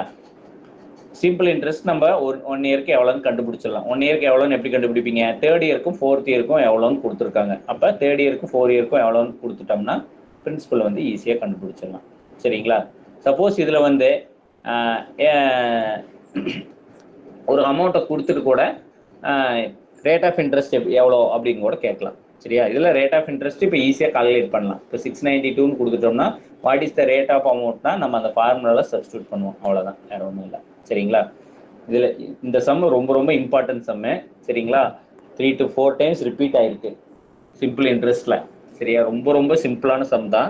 Speaker 2: சிம்பிள் இன்ட்ரெஸ்ட் நம்ம ஒரு 1 இயருக்கு எவ்வளோன்னு கண்டுபிடிச்சிடலாம். 1 இயருக்கு எவ்வளோன்னு எப்படி கண்டுபிடிப்பீங்க? 3rd இயருக்கும் 4th இயருக்கும் எவ்வளோன்னு கொடுத்துருக்காங்க. அப்போ 3rd இயருக்கும் 4 இயருக்கும் எவ்வளோன்னு கொடுத்துட்டோம்னா பிரின்சிபல் வந்து ஈஸியாக கண்டுபிடிச்சிடலாம். சரிங்களா? சப்போஸ் இதில் வந்து ஒரு அமௌண்ட்டை கொடுத்துட்டு கூட ரேட் ஆஃப் இன்ட்ரெஸ்ட் எவ்வளோ அப்படின்னு கூட கேட்கலாம். சரியா? இதில் ரேட் ஆஃப் இன்ட்ரெஸ்ட் இப்போ ஈஸியாக கால்குலேட் பண்ணலாம். இப்போ 692 கொடுத்துட்டோம்னா what is the rate of அமௌண்ட்னா நம்ம அந்த ஃபார்முலாவில் சப்ஸ்டியூட் பண்ணுவோம். அவ்வளோதான், வேற ஒன்றும் இல்லை. சரிங்களா? இதில் இந்த சம் ரொம்ப ரொம்ப இம்பார்ட்டன்ட் சம்மு. சரிங்களா? 3 to 4 times ரிப்பீட் ஆயிருக்கு சிம்பிள் இன்ட்ரெஸ்ட்ல. சரியா? ரொம்ப ரொம்ப சிம்பிளான சம் தான்.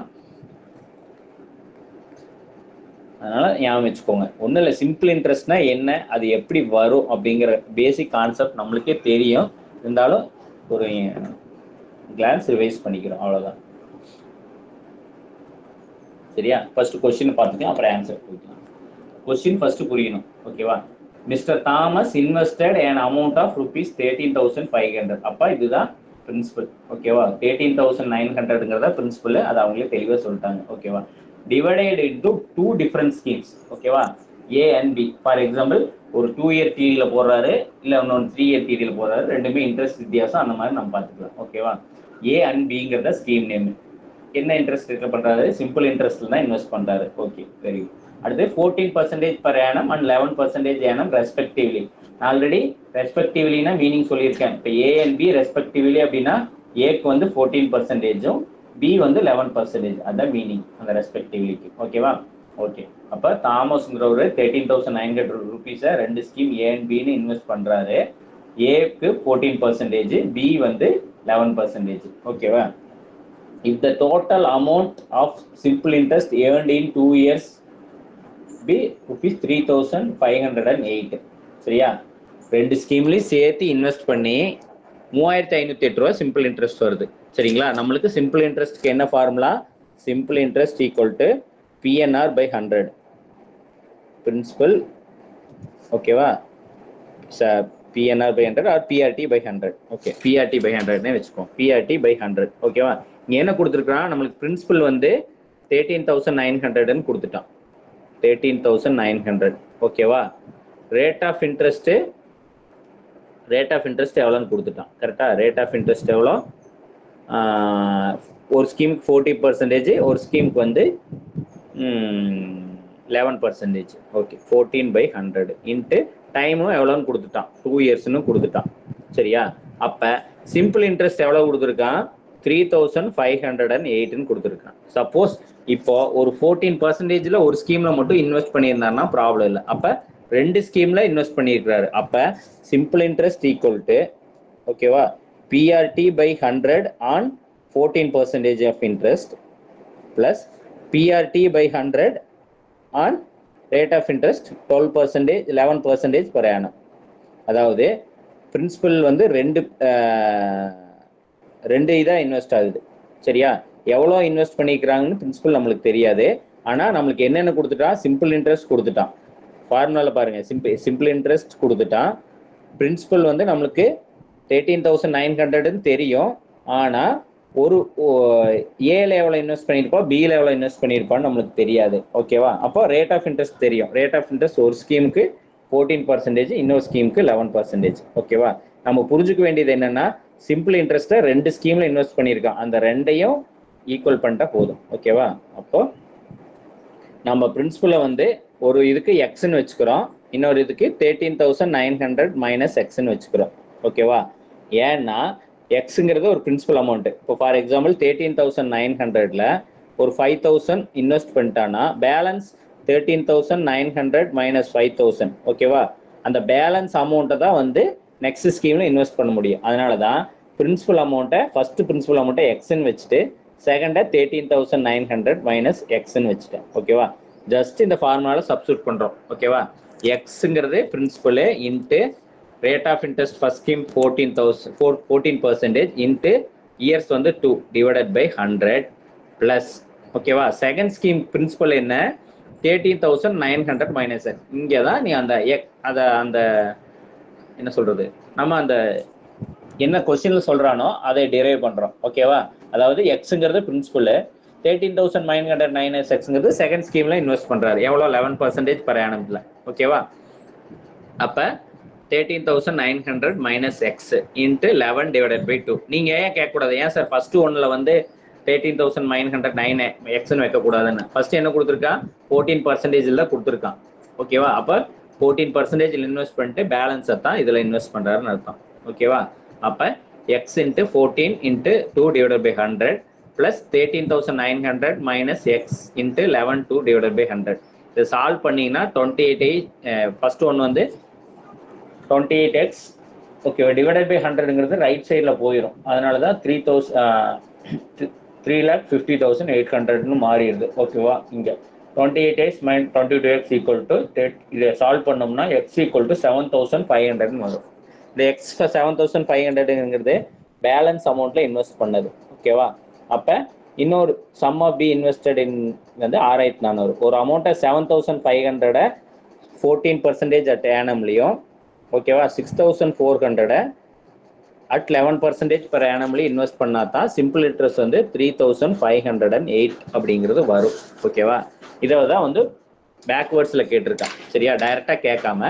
Speaker 2: அதனால ஞாபகம் வச்சுக்கோங்க. ஒன்றும் இல்லை, சிம்பிள் இன்ட்ரெஸ்ட்னா என்ன, அது எப்படி வரும் அப்படிங்கிற பேசிக் கான்செப்ட் நம்மளுக்கே தெரியும். இருந்தாலும் ஒரு கிளான்ஸ் ரிவைஸ் பண்ணிக்கிறோம். அவ்வளோதான். சரியா? ஃபர்ஸ்ட் கொஸ்டின் பார்த்துக்கலாம், அப்புறம் ஆன்சர் போய்க்கலாம். கொஸ்டின் ஃபர்ஸ்ட் புரியணும். ஓகேவா? Mister Thomas invested an amount of rupees 13,500. அப்போ இதுதான் பிரின்சிபல். ஓகேவா? 13,900ங்கிறதா பிரின்சிபல். அது அவங்களே தெளிவாக சொல்லிட்டாங்க. ஓகேவா? Divided into 2 different schemes. ஓகேவா? A and B. For example ஒரு 2 year பீரியட்ல போடுறாரு, இல்லை இன்னொன்று 3 year பீரியட்ல போடுறாரு. ரெண்டுமே இன்ட்ரெஸ்ட் வித்தியாசம். அந்த மாதிரி நம்ம பார்த்துக்கலாம். ஓகேவா? A and Bங்கிறத ஸ்கீம் நேம். என்ன இன்ட்ரெஸ்ட் ரேட்ல பண்றாரு? சிம்பிள் இன்ட்ரெஸ்ட்ல தான் இன்வெஸ்ட் பண்றாரு. Okay, very good. அடுத்து 14% per annum and 11% annum respectively. Already ரெஸ்பெக்டிவ்லினா மீனிங் சொல்லியிருக்கேன். இப்போ A and B ரெஸ்பெக்டிவ்லி அப்படின்னா ஏக்கு வந்து 14%, பி வந்து 11%. அதான் மீனிங் அந்த ரெஸ்பெக்டிவ்லிக்கு. ஓகேவா? ஓகே. அப்போ தாமஸ்ங்கிறவர் 13,900 ருபீஸை 2 scheme A and pin invest பண்ணுறாரு. ஏக்கு 14%, பி வந்து 11%. ஓகேவா? If the total amount of simple interest earned in 2 years be rupees 3,508. சரியா? ரெண்டு ஸ்கீம்லையும் சேர்த்து இன்வெஸ்ட் பண்ணி 3,508 ரூபா சிம்பிள் இன்ட்ரெஸ்ட் வருது. சரிங்களா? நம்மளுக்கு சிம்பிள் இன்ட்ரெஸ்ட்க்கு என்ன formula? Simple interest equal to PNR by 100. Principal, ஓகேவா? PNR by 100 or PRT by 100. Okay, PRT by 100 வச்சுக்கோம். PRT by 100. ஓகேவா? இங்க என்ன கொடுத்துருக்கான்? நம்மளுக்கு பிரின்சிபல் வந்து 13,900 கொடுத்துட்டான். 13,900. ஓகேவா? ரேட் ஆஃப் இன்ட்ரெஸ்ட் எவ்வளோன்னு கொடுத்துட்டான். கரெக்டா? ரேட் ஆஃப் இன்ட்ரெஸ்ட் எவ்வளோ? ஒரு ஸ்கீமுக்கு 40%, ஒரு ஸ்கீமுக்கு வந்து 11%. ஓகே, 14/100 இன்ட்டு டைமும் எவ்வளோன்னு கொடுத்துட்டான், 2 இயர்ஸ்னு கொடுத்துட்டான். சரியா? அப்போ சிம்பிள் இன்ட்ரெஸ்ட் எவ்வளோ கொடுத்துருக்கான்? 3,508 கொடுத்துருக்கான். சப்போஸ் இப்போ ஒரு 14%ல ஒரு ஸ்கீம்ல மட்டும் இன்வெஸ்ட் பண்ணியிருந்தாருன்னா ப்ராப்ளம் இல்லை. அப்போ 2 ஸ்கீம்ல இன்வெஸ்ட் பண்ணியிருக்கிறாரு. அப்போ சிம்பிள் இன்ட்ரெஸ்ட் ஈக்குவல் டு, ஓகேவா, PRT by 100 on 14% of interest plus PRT by 100 on rate of interest 12%, 11% per annum. அதாவது பிரின்சிபல் வந்து ரெண்டு இதாக இன்வெஸ்ட் ஆகுது. சரியா? எவ்வளோ இன்வெஸ்ட் பண்ணிக்கிறாங்கன்னு பிரின்சிபல் நம்மளுக்கு தெரியாது. ஆனால் நம்மளுக்கு என்னென்ன கொடுத்துட்டான்? சிம்பிள் இன்ட்ரெஸ்ட் கொடுத்துட்டான். ஃபார்முலாவில் பாருங்க, சிம்பிள் இன்ட்ரெஸ்ட் கொடுத்துட்டான். பிரின்சிபல் வந்து நம்மளுக்கு 13,900 தெரியும். ஆனால் ஒரு ஏல எவ்வளோ இன்வெஸ்ட் பண்ணியிருப்போம், பியில் எவ்வளோ இன்வெஸ்ட் பண்ணியிருப்பான்னு நம்மளுக்கு தெரியாது. ஓகேவா? அப்போ ரேட் ஆஃப் இன்ட்ரெஸ்ட் தெரியும். ரேட் ஆஃப் இன்ட்ரெஸ்ட் ஒரு ஸ்கீமுக்கு 14%, இன்னொரு ஸ்கீமுக்கு 11%. ஓகேவா? நம்ம புரிஞ்சுக்க வேண்டியது என்னன்னா, சிம்பிள் இன்ட்ரெஸ்ட்டை 2 ஸ்கீம்ல இன்வெஸ்ட் பண்ணியிருக்கான். அந்த ரெண்டையும் ஈக்குவல் பண்ணிட்டா போதும். ஓகேவா? அப்போ நம்ம பிரின்சிபலை வந்து ஒரு இதுக்கு எக்ஸ்ன்னு வச்சுக்கிறோம், இன்னொரு இதுக்கு 13,900 மைனஸ் எக்ஸ்ன்னு வச்சுக்கிறோம். ஓகேவா? ஏன்னா எக்ஸுங்கிறது ஒரு பிரின்சிபல் அமௌண்ட். இப்போ ஃபார் எக்ஸாம்பிள் 13,900ல ஒரு 5,000 இன்வெஸ்ட் பண்ணிட்டான்னா பேலன்ஸ் 13,900 மைனஸ் 5,000. ஓகேவா? அந்த பேலன்ஸ் அமௌண்ட்டை தான் வந்து நெக்ஸ்ட் ஸ்கீம்ல இன்வெஸ்ட் பண்ண முடியும். அதனால தான் பிரின்சிபல் அமௌண்ட்டை ஃபர்ஸ்ட் பிரின்சிபல் அமௌண்ட்டை எக்ஸ்ன்னு வச்சுட்டு செகண்டை 13,900 மைனஸ் எக்ஸ்ன்னு வச்சுட்டேன். ஓகேவா? ஜஸ்ட் இந்த ஃபார்முலாவில் சப்ஸ்டியூட் பண்ணுறோம். ஓகேவா? எக்ஸுங்கிறது principal into rate of interest first scheme 14% into years வந்து 2 டிவைடட் பை 100 ப்ளஸ், ஓகேவா, செகண்ட் ஸ்கீம் பிரின்சிபல் என்ன? 13,900 மைனஸ் எக்ஸ். இங்கே தான் நீ அந்த அந்த என்ன சொல்றது, நம்ம அந்த என்ன கொஸ்டின்ல சொல்றானோ அதை டிரைவ் பண்றோம். ஓகேவா? அதாவது எக்ஸுங்கிறது பிரின்சிபல், 13,900 மைனஸ் எக்ஸுங்கிறது செகண்ட் ஸ்கீம்ல இன்வெஸ்ட் பண்றாரு. எவ்வளோ? 11% per annumல. ஓகேவா? அப்ப 13,900 minus x into 11 divided by 2. நீங்க ஏன் கேட்கக்கூடாது, ஏன் சார் ஃபர்ஸ்ட் ஒன்ல வந்து 13,909 எக்ஸ்ன்னு வைக்கக்கூடாதுன்னு? ஃபர்ஸ்ட் என்ன கொடுத்துருக்கான்? 14% கொடுத்துருக்கான். ஓகேவா? அப்போ 14% இன்வெஸ்ட் பண்ணிட்டு பேலன்ஸை தான் இதில் இன்வெஸ்ட் பண்ணுறாருன்னு அர்த்தம். ஓகேவா? அப்போ x into 14 into 2 divided by 100 plus 13,900 minus x into 11 2 divided by 100. இதை சால்வ் பண்ணிங்கன்னா 28 ஃபர்ஸ்ட் ஒன் வந்து 28x, ஓகேவா, டிவைடட் பை 100ங்கிறது ரைட் சைடில் போயிடும். அதனால தான் 3,50,800ன்னு மாறிடுது. ஓகேவா? இங்கே 28x minus 22x equal to, இதை சால்வ் பண்ணோம்னா எக்ஸ் ஈக்குவல் டு 7,500ன்னு வரும். இந்த எக்ஸ் 7,500ங்கிறது பேலன்ஸ் அமௌண்ட்ல இன்வெஸ்ட் பண்ணது. ஓகேவா? அப்போ இன்னொரு sum of P invested in வந்து 6,400. ஒரு அமௌண்ட்டை 7,500 14% அட் ஏனம்லையும், ஓகேவா, 6,400 அட் 11% per annumலையும் இன்வெஸ்ட் பண்ணா தான் சிம்பிள் இன்ட்ரெஸ்ட் வந்து 3,508 அப்படிங்கிறது வரும். ஓகேவா? இதை தான் வந்து பேக்வேர்ட்ஸில் கேட்டிருக்கான். சரியா? டைரெக்டாக கேட்காம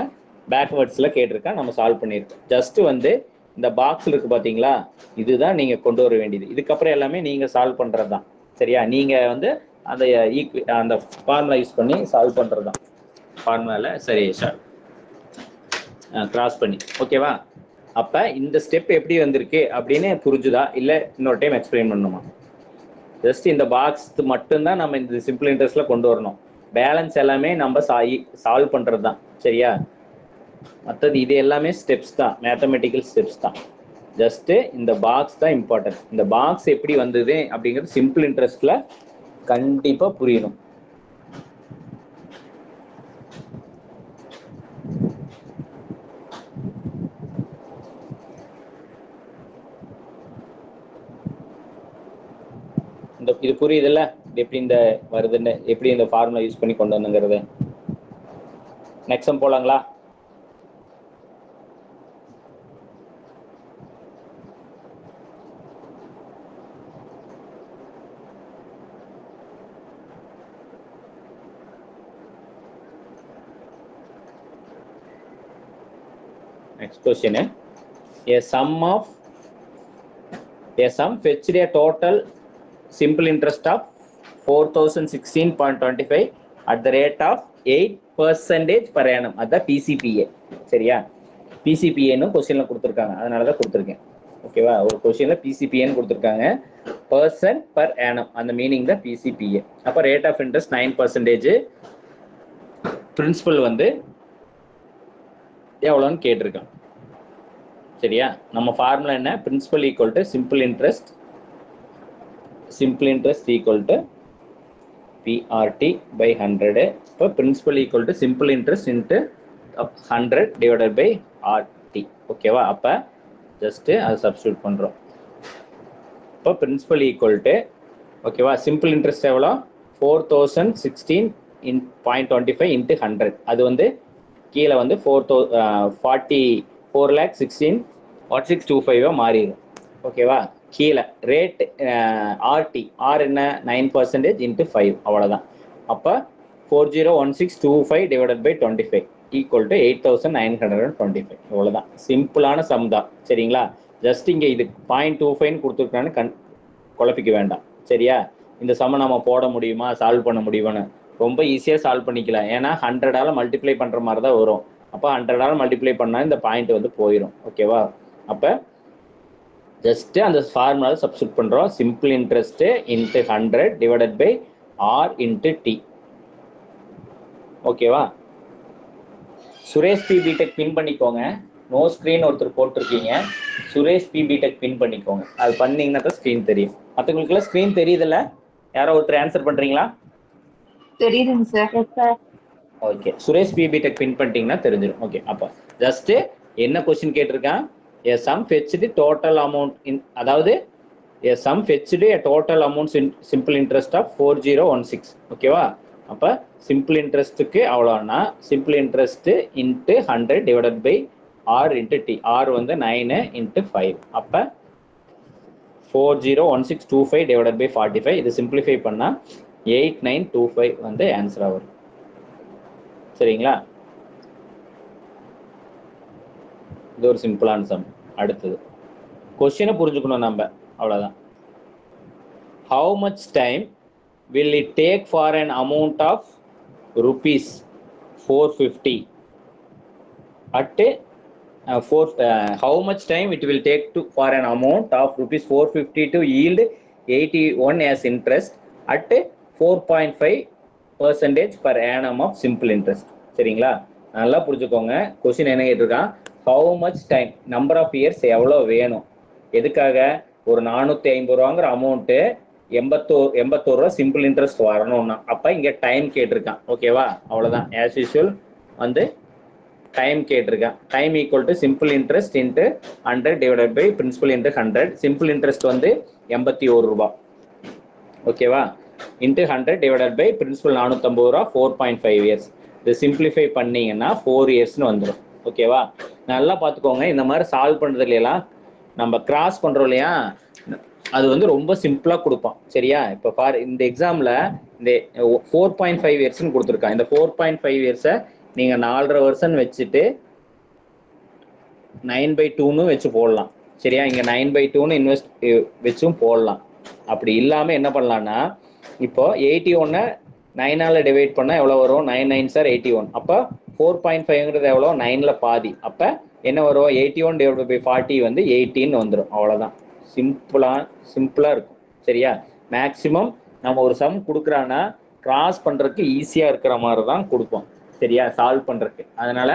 Speaker 2: பேக்வேர்ட்ஸில் கேட்டிருக்கான். நம்ம சால்வ் பண்ணியிருக்கோம். ஜஸ்ட் வந்து இந்த பாக்ஸில் இருக்கு பார்த்தீங்களா, இதுதான் நீங்கள் கொண்டு வர வேண்டியது. இதுக்கப்புறம் எல்லாமே நீங்கள் சால்வ் பண்ணுறது தான். சரியா? நீங்கள் வந்து அந்த அந்த ஃபார்முலா யூஸ் பண்ணி சால்வ் பண்ணுறது தான். ஃபார்முலாவில் சரி சார் கிராஸ் பண்ணி. ஓகேவா? அப்போ இந்த ஸ்டெப் எப்படி வந்திருக்கு அப்படின்னு புரிஞ்சுதா, இல்லை இன்னொரு டைம் எக்ஸ்பிளைன் பண்ணுமா? ஜஸ்ட் இந்த பாக்ஸ் மட்டும்தான் நம்ம இந்த சிம்பிள் இன்ட்ரெஸ்ட்ல கொண்டு வரணும். பேலன்ஸ் எல்லாமே நம்ம சால்வ் பண்றது தான். சரியா? மற்றது இது எல்லாமே ஸ்டெப்ஸ் தான், மேத்தமெட்டிக்கல் ஸ்டெப்ஸ் தான். ஜஸ்ட் இந்த பாக்ஸ் தான் இம்பார்ட்டன்ட். இந்த பாக்ஸ் எப்படி வந்தது அப்படிங்கிறது சிம்பிள் இன்ட்ரெஸ்ட்ல கண்டிப்பா புரியணும். இது புரியுதுல்ல? எப்படி இந்த வருதுன்னு, எப்படி இந்த ஃபார்முலா யூஸ் பண்ணி கொண்டு வந்துங்கிறது. நெக்ஸ்ட் சம் போலாங்களா? Next question. A sum fetched a total simple interest of 4016.25 at the rate of 8% per annum. அதான் PCPA. சரியா? PCPA கொஸ்டின்ல கொடுத்துருக்காங்க, அதனால தான் கொடுத்துருக்கேன். ஓகேவா? ஒரு கொஸ்டின்ல PCPA கொடுத்துருக்காங்க, பர்சன்ட் பர் annum, அந்த மீனிங் தான் PCPA. அப்போ ரேட் ஆஃப் இன்ட்ரெஸ்ட் 9%, பிரின்சிபல் வந்து எவ்வளோன்னு கேட்டிருக்கான். சரியா? நம்ம ஃபார்முலா என்ன? Principal equal to simple interest equal to PRT by 100. இப்போ principal equal to simple interest into 100 divided by RT. ஓகேவா? அப்போ ஜஸ்ட்டு அதை சப்ஸ்டியூட் பண்ணுறோம். இப்போ பிரின்சிபல் ஈக்குவல் டு, ஓகேவா, சிம்பிள் இன்ட்ரெஸ்ட் எவ்வளோ? 4016.25 இன்ட்டு 100. அது வந்து கீழே வந்து 44,16,1625 மாறிடும். ஓகேவா? கீழே ரேட் RT, R என்ன? 9% இன்ட்டு 5, அவ்வளோதான். அப்போ 401625 டிவைடட் பை 25 ஈக்குவல் டு 8925. இவ்வளோதான், சிம்பிளான சம் தான். சரிங்களா? ஜஸ்ட் இங்கே இது 0.25 கொடுத்துருக்கான்னு குழப்பிக்க வேண்டாம். சரியா? இந்த சம்மை நம்ம போட முடியுமா, சால்வ் பண்ண முடியுமான்னு ரொம்ப ஈஸியாக சால்வ் பண்ணிக்கலாம். ஏன்னா 100ஆல் மல்டிப்ளை பண்ணுற மாதிரி தான் வரும். அப்போ 100ஆல் மல்டிப்ளை பண்ணால் இந்த பாயிண்ட் வந்து போயிடும். ஓகேவா? அப்போ ஜஸ்ட்டு அந்த ஃபார்முலாவில் சப்ஸ்டியூட் பண்ணுறோம். Simple interest into 100 divided by R into T. ஓகேவா? சுரேஷ் பி பிடெக் பின் பண்ணிக்கோங்க. நோ ஸ்க்ரீன் ஒருத்தர் போட்டிருக்கீங்க, சுரேஷ் பி பிடெக் பின் பண்ணிக்கோங்க. அது பண்ணிங்கன்னா தான் ஸ்க்ரீன் தெரியும். மற்றவங்களுக்குலாம் ஸ்க்ரீன் தெரியுதுல்ல? யாரோ ஒருத்தர் ஆன்சர் பண்ணுறீங்களா?
Speaker 3: தெரியுதுங்க sir.
Speaker 2: Okay, Suresh P B Tech pin பண்ணிட்டீங்கன்னா தெரிஞ்சிடும். ஓகே, அப்போ ஜஸ்ட் என்ன கொஸ்டின் கேட்டிருக்கான்? A sum fetched total amount in, அதாவது a sum fetched a total amount in simple interest of 4016. ஓகேவா? அப்போ சிம்பிள் இன்ட்ரெஸ்ட்டுக்கு அவ்வளோன்னா simple interest into 100 divided by R into T. R வந்து 9 இன்ட்டு 5. அப்போ 401625 டிவைடட் பை 45. இது சிம்பிளிஃபை பண்ணால் 8925 வந்து ஆன்சராக வரும். சரிங்களா? இது ஒரு சிம்பிளான சம். அடுத்தது கொஸ்டினை புரிஞ்சுக்கணும் நம்ம, அவ்வளோதான். How much time will it take for an amount of rupees 450 at how much time it will take to for an amount of rupees 450 to yield 81 as interest at 4.5% per annum of simple interest. சரிங்களா? நல்லா புரிஞ்சுக்கோங்க. Question என்ன கேட்டிருக்கான்? How much time, number of years எவ்வளோ வேணும், எதுக்காக? ஒரு 450 ரூபாங்கிற amount 81 ரூபா சிம்பிள் இன்ட்ரெஸ்ட் வரணும்னா, அப்போ இங்கே டைம் கேட்டிருக்கான். ஓகேவா? அவ்வளோதான், ஆஸ் யூஸ்வல் வந்து டைம் கேட்டிருக்கான். Time equal to simple interest into 100 divided by principal into 100. Simple interest வந்து 81 ரூபா. ஓகேவா? இன்ட்டு 100 டிவைடட் பை பிரின்சிபல் 450 ரூபா, 4.5 இயர்ஸ். இது சிம்பிளிஃபை பண்ணிங்கன்னா 4 இயர்ஸ்னு வந்துடும். ஓகேவா? நல்லா பார்த்துக்கோங்க. இந்த மாதிரி சால்வ் பண்ணுறது இல்லையா, நம்ம கிராஸ் பண்ணுறோம் இல்லையா, அது வந்து ரொம்ப சிம்பிளாக கொடுப்பான். சரியா? இப்போ பாரு, இந்த எக்ஸாமில் இந்த 4.5 இயர்ஸ்ன்னு கொடுத்துருக்கான். இந்த 4.5 இயர்ஸை நீங்கள் 4.5 வருஷம் வச்சுட்டு 9/2ன்னு வச்சு போடலாம். சரியா? இங்கே 9/2ன்னு இன்வெஸ்ட் வச்சும் போடலாம். அப்படி இல்லாமல் என்ன பண்ணலான்னா, இப்போ 81 9ஆல் டிவைட் பண்ணால் எவ்வளோ வரும்? 9 9 சார் 81. அப்போ 4.5ங்கிறது எவ்வளோ? 9ல் பாதி. அப்போ என்ன வரும்? 81 டிவைட் பை 40 வந்து 18 வந்துடும். அவ்வளோதான், சிம்பிளாக இருக்கும். சரியா? மேக்ஸிமம் நம்ம ஒரு சம் கொடுக்குறான்னா கிராஸ் பண்ணுறதுக்கு ஈஸியாக இருக்கிற மாதிரி தான் கொடுப்போம். சரியா, சால்வ் பண்ணுறதுக்கு. அதனால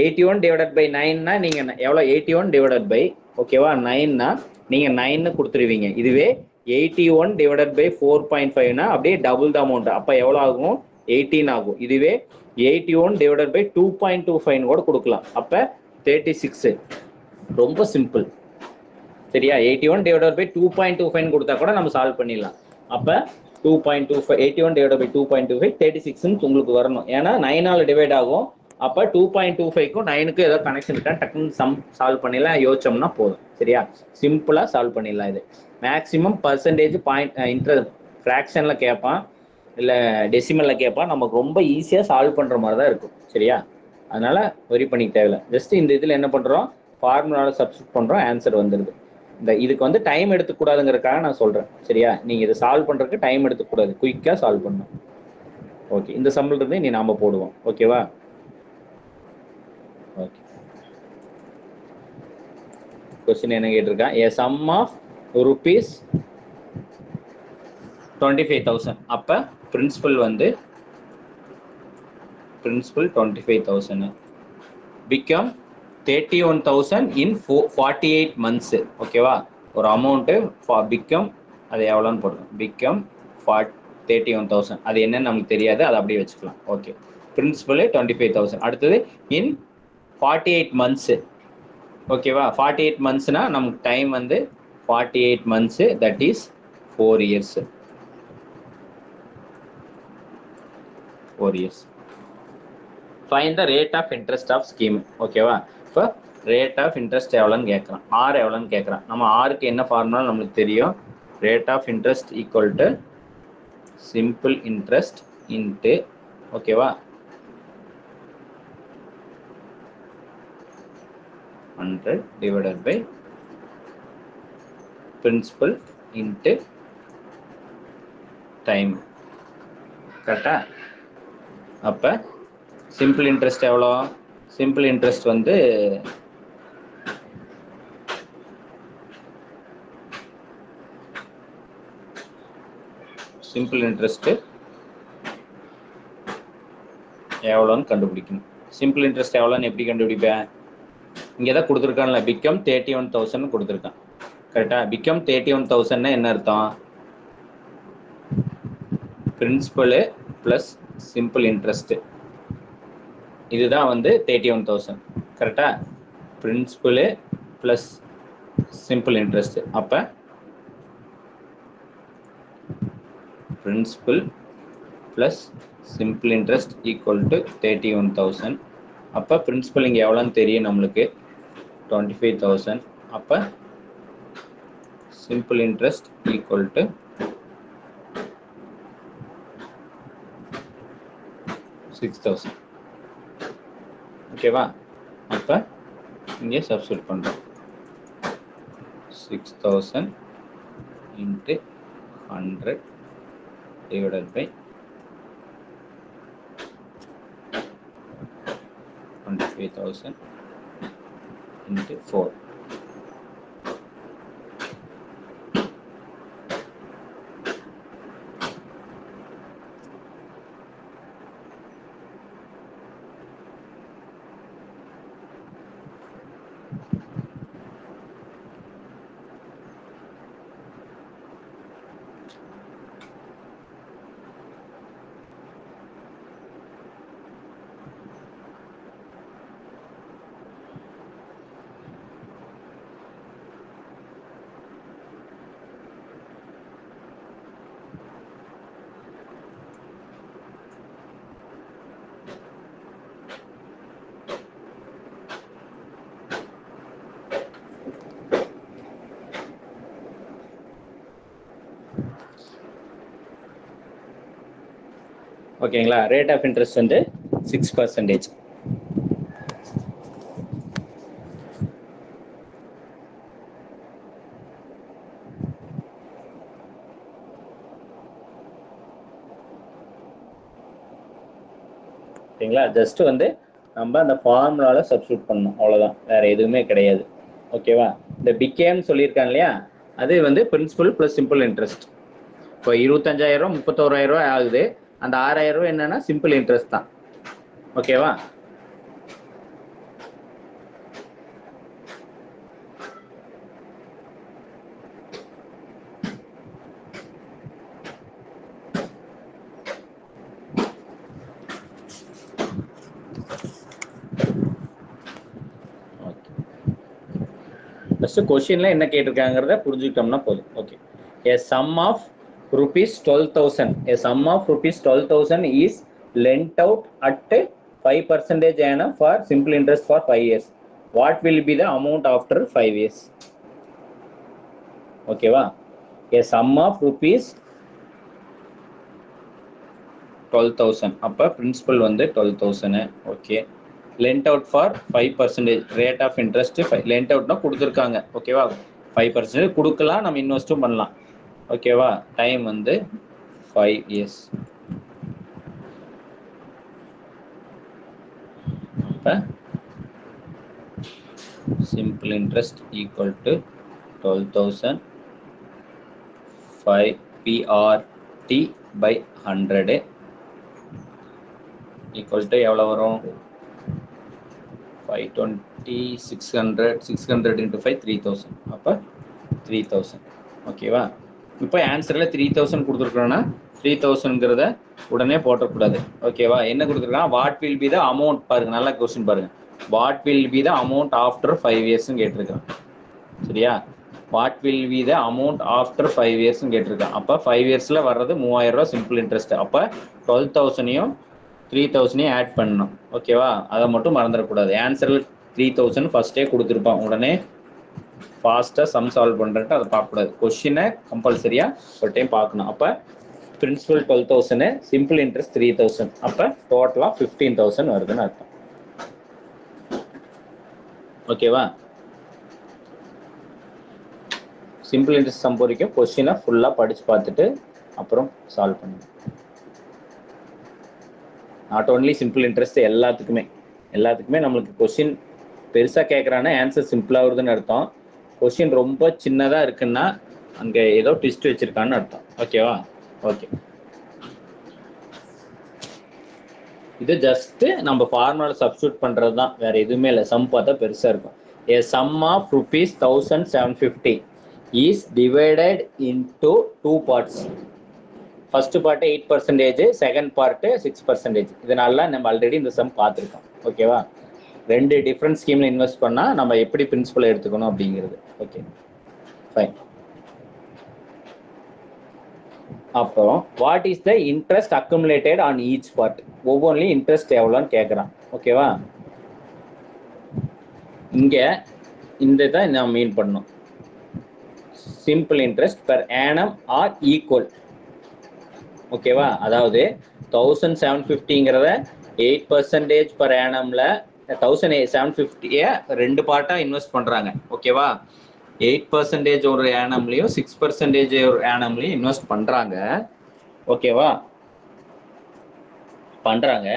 Speaker 2: 81 டிவைடட் பை 9னா நீங்கள் எவ்வளோ, 81 டிவைடட் பை ஓகேவா 9னா நீங்கள் 9ன்னு கொடுத்துருவீங்க. இதுவே 81 டிவைடட் பை 4.5னா அப்படியே டபுள் த அமௌண்ட், அப்போ எவ்வளோ ஆகும், 18 ஆகும். இதுவே 81 டிவைடட் பை 2.25 கூட கொடுக்கலாம், அப்போ 36. ரொம்ப சிம்பிள். சரியா, 81 டிவைடட் பை 2.25 கொடுத்தா கூட நம்ம சால்வ் பண்ணிடலாம். அப்போ 2.25 81 டிவைடட் பை 2.25 36 உங்களுக்கு வரணும். ஏன்னா 9ஆல் டிவைட் ஆகும். அப்போ 2.25க்கும் 9க்கும் ஏதோ கனெக்ஷன் இருக்கா, டக்குன்னு சம் சால்வ் பண்ணிடலாம், யோசிச்சோம்னா போதும். சரியா, சிம்பிளாக சால்வ் பண்ணிடலாம். இது மேக்ஸிமம் பர்சன்டேஜ் பாயிண்ட் ஃப்ராக்ஷனில் கேட்பான், இல்லை டெசிமலில் கேட்பான். நமக்கு ரொம்ப ஈஸியாக சால்வ் பண்ணுற மாதிரி தான் இருக்கும். சரியா, அதனால் வரி பண்ணிக்க தேவையில்லை. ஜஸ்ட் இந்த இதில் என்ன பண்ணுறோம், ஃபார்முலாவில் சப்ஸ்டிட் பண்ணுறோம், ஆன்சர் வந்துடுது. இந்த இதுக்கு வந்து டைம் எடுத்துக்கூடாதுங்கிறதுக்காக நான் சொல்கிறேன். சரியா, நீங்கள் இதை சால்வ் பண்ணுறதுக்கு டைம் எடுத்துக்கூடாது, குயிக்காக சால்வ் பண்ணணும். ஓகே, இந்த சம்மில் இருந்து நீ நாம் போடுவோம். ஓகேவா, ஓகே. கொஸ்டின் என்ன கேட்டிருக்கேன், ஏ சம் ஆஃப் ருபீஸ் 25,000. அப்போ பிரின்சிபல் வந்து பிரின்சிபல் 25,000 பிகம் 31,000 இன் 48 months. ஓகேவா, ஒரு அமௌண்ட்டு பிகம் அது எவ்வளோன்னு போடுறோம், பிகம் 31,000. அது என்னன்னு நமக்கு தெரியாது, அதை அப்படியே வச்சுக்கலாம். Okay, principal 25,000. அடுத்தது இன் 48 months. ஓகேவா, 48 monthsனா நமக்கு டைம் வந்து 48 months, that is 4 years. 4 years. Find the rate of interest of scheme. ஓகேவா, இப்போ ரேட் ஆஃப் இன்ட்ரெஸ்ட் எவ்வளோன்னு கேட்குறான், ஆர் எவ்வளோன்னு கேட்குறான். நம்ம ஆருக்கு என்ன ஃபார்முலா நம்மளுக்கு தெரியும், rate of interest equal to simple interest into ஓகேவா 100 divided by principal into time. கரெக்டா, அப்போ சிம்பிள் இன்ட்ரெஸ்ட் எவ்வளோ, சிம்பிள் இன்ட்ரெஸ்ட் வந்து சிம்பிள் இன்ட்ரெஸ்ட் எவ்வளோன்னு கண்டுபிடிக்கணும். சிம்பிள் இன்ட்ரெஸ்ட் எவ்வளோன்னு எப்படி கண்டுபிடிப்பேன், இங்கே தான் கொடுத்துருக்கான்ல, பிகம் 31,000 கொடுத்துருக்கான். கரெக்டா, பிகம் 31,000 என்ன அர்த்தம், பிரின்சிபலு ப்ளஸ் சிம்பிள் இன்ட்ரெஸ்ட், இதுதான் வந்து 31,000. கரெக்டா, பிரின்சிபலு ப்ளஸ் சிம்பிள் இன்ட்ரெஸ்ட். அப்போ principal plus simple interest equal to 31,000. அப்போ பிரின்சிபல் இங்கே எவ்வளோன்னு தெரியும் நம்மளுக்கு, 25,000. அப்போ சிம்பிள் இன்ட்ரெஸ்ட் ஈக்குவல் டு 6,000. ஓகேவா, அப்போ இங்கே சப்ஸ்டிட்யூட் பண்ணுறோம், 6,000 இன்ட்டு 100 divided by 25,000 into 4. ஓகேங்களா, ரேட் ஆஃப் இன்ட்ரெஸ்ட் வந்து 6%. ஓகேங்களா, ஜஸ்ட் வந்து நம்ம அந்த ஃபார்முலாவில் சப்ஸ்டிட்யூட் பண்ணணும், அவ்வளோதான், வேற எதுவுமே கிடையாது. ஓகேவா, இந்த பிகேன்னு சொல்லியிருக்காங்க இல்லையா, அது வந்து பிரின்சிபல் ப்ளஸ் சிம்பிள் இன்ட்ரெஸ்ட். இப்போ 25,000 31,000 ஆகுது. அந்த 6,000 என்னன்னா சிம்பிள் இன்ட்ரெஸ்ட் தான். ஓகேவா? ஃபர்ஸ்ட் கொஸ்டின்ல என்ன கேட்டிருக்காங்கறத புரிஞ்சுக்கிட்டோம்னா போதும். Okay. A sum of rupees 12,000. A sum of rupees 12,000 is lent out at 5% annum for simple interest for 5 years. What will be the amount after 5 years? ஓகேவா? A sum of rupees 12,000. அப்ப principal வந்து 12,000. Okay. lent out for 5% rate of interest. lent outனா கொடுத்துருக்காங்க. ஓகேவா? 5% கொடுக்கலாம், நம்ம இன்வெஸ்டும் பண்ணலாம். ஓகேவா? Time வந்து 5 years. அப்ப simple interest equal to 12,000 5 PRT by 100 equal to எவ்வளவு வரும்? 520 600 into 5 3000. அப்ப 3000. ஓகேவா? இப்போ ஆன்சர்ல 3000 கொடுத்துருக்கோம்னா 3000ங்கிறத உடனே போட்டக்கூடாது. ஓகேவா? என்ன கொடுத்துருக்காங்க? What will be the amount பாருங்க, நல்லா கொஸ்டின் பாருங்க. What will be the amount after 5 years கேட்டிருக்கான். சரியா? What will be the amount after 5 years கேட்டிருக்கான். அப்போ 5 இயர்ஸ்ல வர்றது 3000 ரூபாய் சிம்பிள் இன்ட்ரெஸ்ட். அப்போ 12,000யும் 3,000யும் ஆட் பண்ணணும். ஓகேவா? அதை மட்டும் மறந்துடக்கூடாது. ஆன்சரில் 3000 ஃபர்ஸ்டே கொடுத்துருப்பான். உடனே ஃபாஸ்ட்டாக சம் சால்வ் பண்ணுறேன்ட்டு அதை பார்க்கக்கூடாது. கொஸ்டினை கம்பல்சரியாக ஒரு டைம் பார்க்கணும். அப்போ பிரின்சிபல் 12,000, சிம்பிள் இன்ட்ரெஸ்ட் 3,000. அப்போ டோட்டலாக 15,000 வருதுன்னு அர்த்தம். ஓகேவா? சிம்பிள் இன்ட்ரெஸ்ட் சம் வரைக்கும் கொஸ்டினை ஃபுல்லாக படித்து பார்த்துட்டு அப்புறம் சால்வ் பண்ணுங்க. நாட் ஓன்லி சிம்பிள் இன்ட்ரெஸ்ட், எல்லாத்துக்குமே நம்மளுக்கு கொஸ்டின் பெருசாக கேட்குறான்னா ஆன்சர் சிம்பிளாக வருதுன்னு அர்த்தம். கொஸ்டின் ரொம்ப சின்னதாக இருக்குன்னா அங்கே ஏதோ ட்விஸ்ட் வச்சிருக்கான்னு அர்த்தம். ஓகேவா? ஓகே. இது ஜஸ்ட் நம்ம ஃபார்முலா சப்ஸ்டியூட் பண்ணுறது தான், வேற எதுவுமே இல்லை. சம் பார்த்தா பெருசாக இருக்கும். A sum of rupees 1,750 is divided into 2 parts. First part 8%, second part 6%. இதனால நம்ம ஆல்ரெடி இந்த சம் பார்த்துருக்கோம். ஓகேவா? ரெண்டு டிஃப்ரெண்ட் ஸ்கீம்ல இன்வெஸ்ட் பண்ணா நம்ம எப்படி பிரின்சிபல் எடுத்துக்கணும் அப்படிங்கிறது. Okay, fine. அப்புறம் what is the interest accumulated on each part? ஒவ்வொன்றிலையும் இன்ட்ரெஸ்ட் எவ்வளோன்னு கேட்குறான். ஓகேவா? இங்க இந்த தான் நான் மீன் பண்ணணும். Simple interest per annum or equal. ஓகேவா? அதாவது 1,750ங்கிறத 8% per annumல 1,750 ரெண்டு பார்ட்டா இன்வெஸ்ட் பண்றாங்க. ஓகேவா? 8% ஒரு ஆனம்லயும் 6% ஒரு ஆனம்லயும் இன்வெஸ்ட் பண்றாங்க. ஓகேவா? பண்றாங்க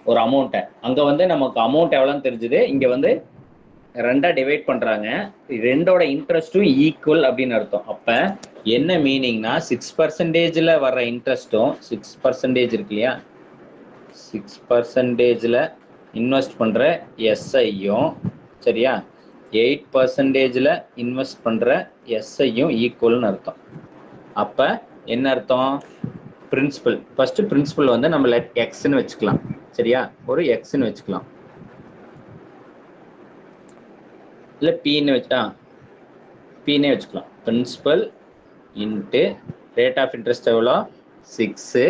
Speaker 2: ஒரு அமௌண்ட்டை. அங்க வந்து நமக்கு அமௌண்ட் எவ்வளோன்னு தெரிஞ்சுது. இங்க வந்து ரெண்டா டிவைட் பண்றாங்க. ரெண்டோட இன்ட்ரெஸ்டும் ஈக்குவல் அப்படின்னு அர்த்தம். அப்ப என்ன மீனிங்னா 6%ல வர்ற இன்ட்ரெஸ்டும் 6% இருக்கு இல்லையா, 6%ல இன்வெஸ்ட் பண்ற எஸ்ஐயும் சரியா 8%ல இன்வெஸ்ட் பண்ற எஸ்ஐயும் ஈக்குவல்னு அர்த்தம். அப்ப என்ன அர்த்தம்? பிரின்சிபல் ஃபர்ஸ்ட் பிரின்சிபல் வந்து நம்ம எக்ஸ்ன்னு வச்சுக்கலாம். சரியா? ஒரு எக்ஸ்ன்னு வச்சுக்கலாம், இல்லை பின்னு வச்சுட்டா பின்னே வச்சுக்கலாம். Principal into rate of interest எவ்வளோ 6.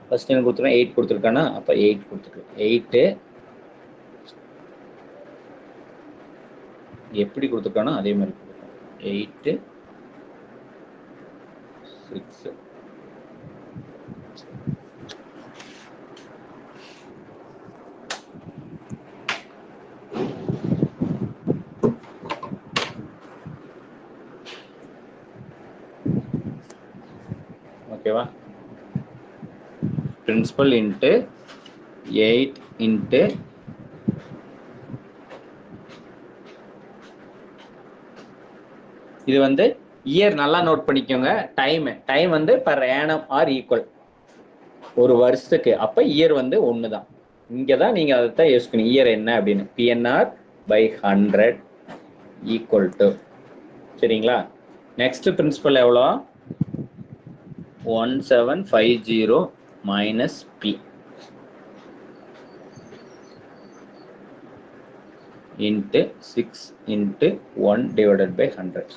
Speaker 2: ஃபர்ஸ்ட் என்ன கொடுத்துருக்கேன் 8 கொடுத்துருக்கானா, அப்போ 8 கொடுத்துருக்கேன். 8 எப்படி கொடுத்துருக்கானோ அதே மாதிரி கொடுத்துருக்கேன். 8 6 ஓகேவா? பிரின்சிபல் இன்ட்டு 8 இன்ட்டு இது வந்து இயர் நல்லா நோட் பண்ணிக்கோங்க. டைம் வந்து per annum ஆர் ஈக்குவல் ஒரு வருஷத்துக்கு. அப்ப இயர் வந்து 1 தான். இங்க தான் நீங்க அதை தான் யோசிக்கணும், இயர் என்ன அப்படின்னு. பிஎன்ஆர் பை 100 ஈக்குவல் டு, சரிங்களா? நெக்ஸ்ட் பிரின்சிபல் எவ்வளோ? 1750 minus B into 6 into 1 divided by 100.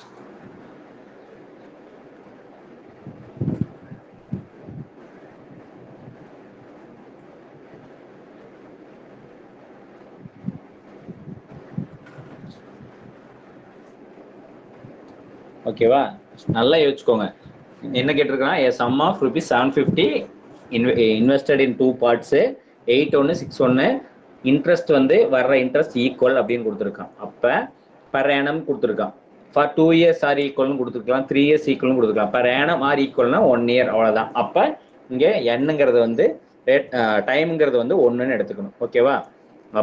Speaker 2: ஓகேவா? நல்லா யோசிச்சுக்கோங்க. என்ன கேட்டிருக்கான்? a sum of rupees 750 invested in 2 parts, 8 6 interest வந்து வர்ற இன்ட்ரெஸ்ட் ஈக்குவல் அப்படின்னு கொடுத்துருக்கான். அப்ப per annum கொடுத்துருக்கான். ஃபார் 2 years ஆர் ஈக்குவல்னு கொடுத்துருக்கலாம், 3 years ஈக்குவல்னு கொடுத்துருக்கலாம். per annum ஆர் ஈக்குவல்னா 1 year, அவ்வளவுதான். அப்ப இங்க என்னங்கிறது வந்து டைம்ங்கிறது வந்து 1ன்னு எடுத்துக்கணும். ஓகேவா?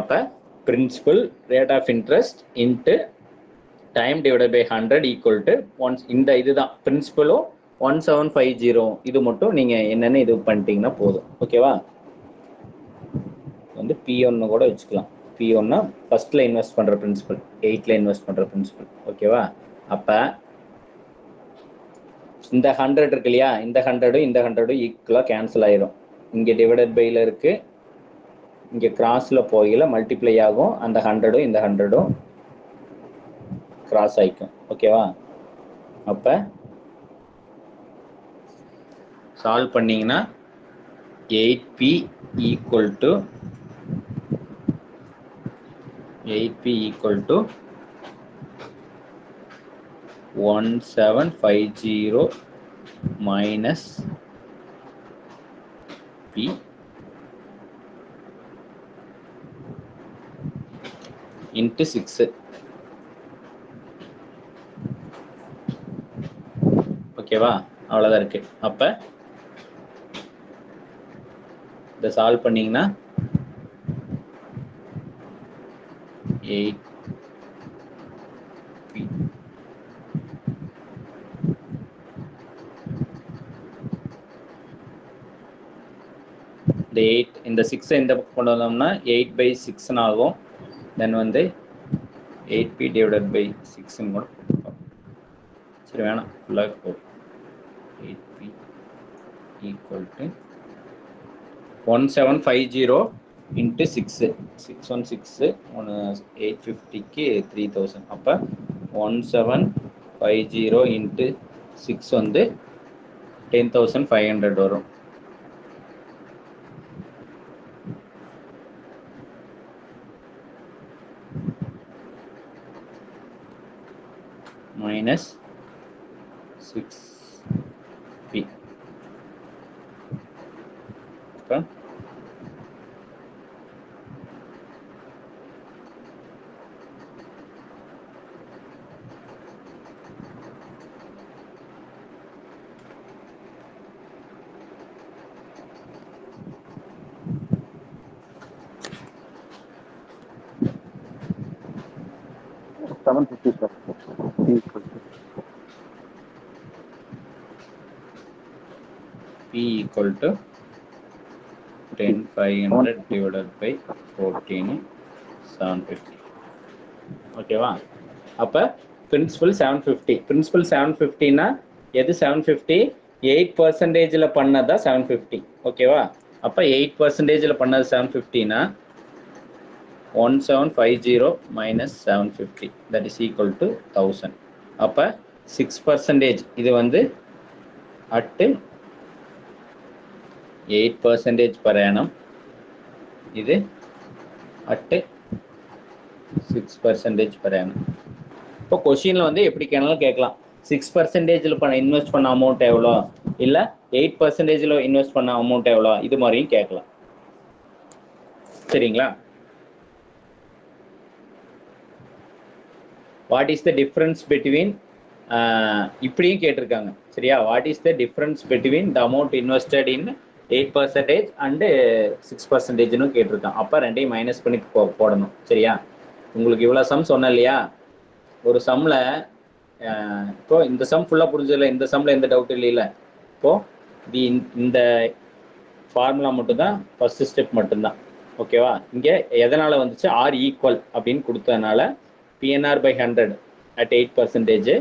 Speaker 2: அப்ப principal rate of interest into time divided by 100 equal to இந்த இதுதான் பிரின்சிபலும் 1750. இது மட்டும் நீங்க என்னன்னு இது பண்ணிட்டீங்கன்னா போதும். ஓகேவா? வந்து P1 கூட வச்சுக்கலாம். P1 ஃபர்ஸ்ட்ல இன்வெஸ்ட் பண்ற பிரின்சிபல், 8ல இன்வெஸ்ட் பண்ற பிரின்சிபல். ஓகேவா? அப்ப இந்த 100 இருக்கு இல்லையா, இந்த 100 இந்த 100 ஈக்குவலா கேன்சல் ஆயிரும். இங்க டிவைடட் பைல இருக்கு, இங்க கிராஸ்ல போயில மல்டிப்ளை ஆகும். அந்த 100 இந்த 100 கிராஸ் ஆயிக்கும். ஓகேவா? அப்ப சால்வ் பண்ணீங்கன்னா 8p equal to 1750 minus p into 6. ஓகேவா? அவ்வளவுதான் இருக்கு. அப்ப இதை சால்வ் பண்ணீங்கன்னா 8p இந்த 8 இந்த 6 இந்த பக்கம் கொண்டு வந்தோம்னா 8/6 ஆகும். தென் வந்து 8p divided by 6 கூட போட்டுக்கலாம். சரி, வேணாம், ஃபுல்லாக போகும். 8p equal to 1750 into 6, 616 850க்கு 3000. அப்போ 1750 into 6 வந்து 10,500 வரும். minus 6p. அப்போ P equal to 10,500 divided by 14, 750. ஓகேவா? அப்ப பிரின்சிபல் 750. பிரின்சிபல் 750னா எது 750? 8%ல பண்ணதா 750. ஓகேவா? அப்ப 8%ல பண்ணது 750னா 1750 minus 750, that is equal to 1000. அப்ப 6% இது வந்து at 8% per annum, இது at 6% per annum. இப்போ கொஸ்டின்ல வந்து எப்படி கேனாலும் கேட்கலாம், 6%ல பண்ண இன்வெஸ்ட் பண்ண அமௌண்ட் எவ்வளோ, இல்ல 8%ல இன்வெஸ்ட் பண்ண அமௌண்ட் எவ்வளோ, இது மாதிரியும் கேட்கலாம். சரிங்களா? What is the difference between, இப்படியும் கேட்டிருக்காங்க. சரியா? What is the difference between the amount invested in 8% and 6%ன்னு கேட்டிருக்கான். அப்போ ரெண்டையும் மைனஸ் பண்ணி போடணும். சரியா? உங்களுக்கு இவ்வளோ சம் சொன்னேன் இல்லையா? ஒரு சம்மில் இப்போ இந்த சம் ஃபுல்லாக புரிஞ்சதில்ல, இந்த சம்மில் எந்த டவுட் இல்லைல்ல. இப்போ இந்த ஃபார்முலா மட்டும்தான் ஃபர்ஸ்ட் ஸ்டெப் மட்டும்தான். ஓகேவா? இங்கே எதனால் வந்துச்சு, ஆர் ஈக்குவல் அப்படின்னு கொடுத்ததுனால பிஎன்ஆர் பை 100 at 8%.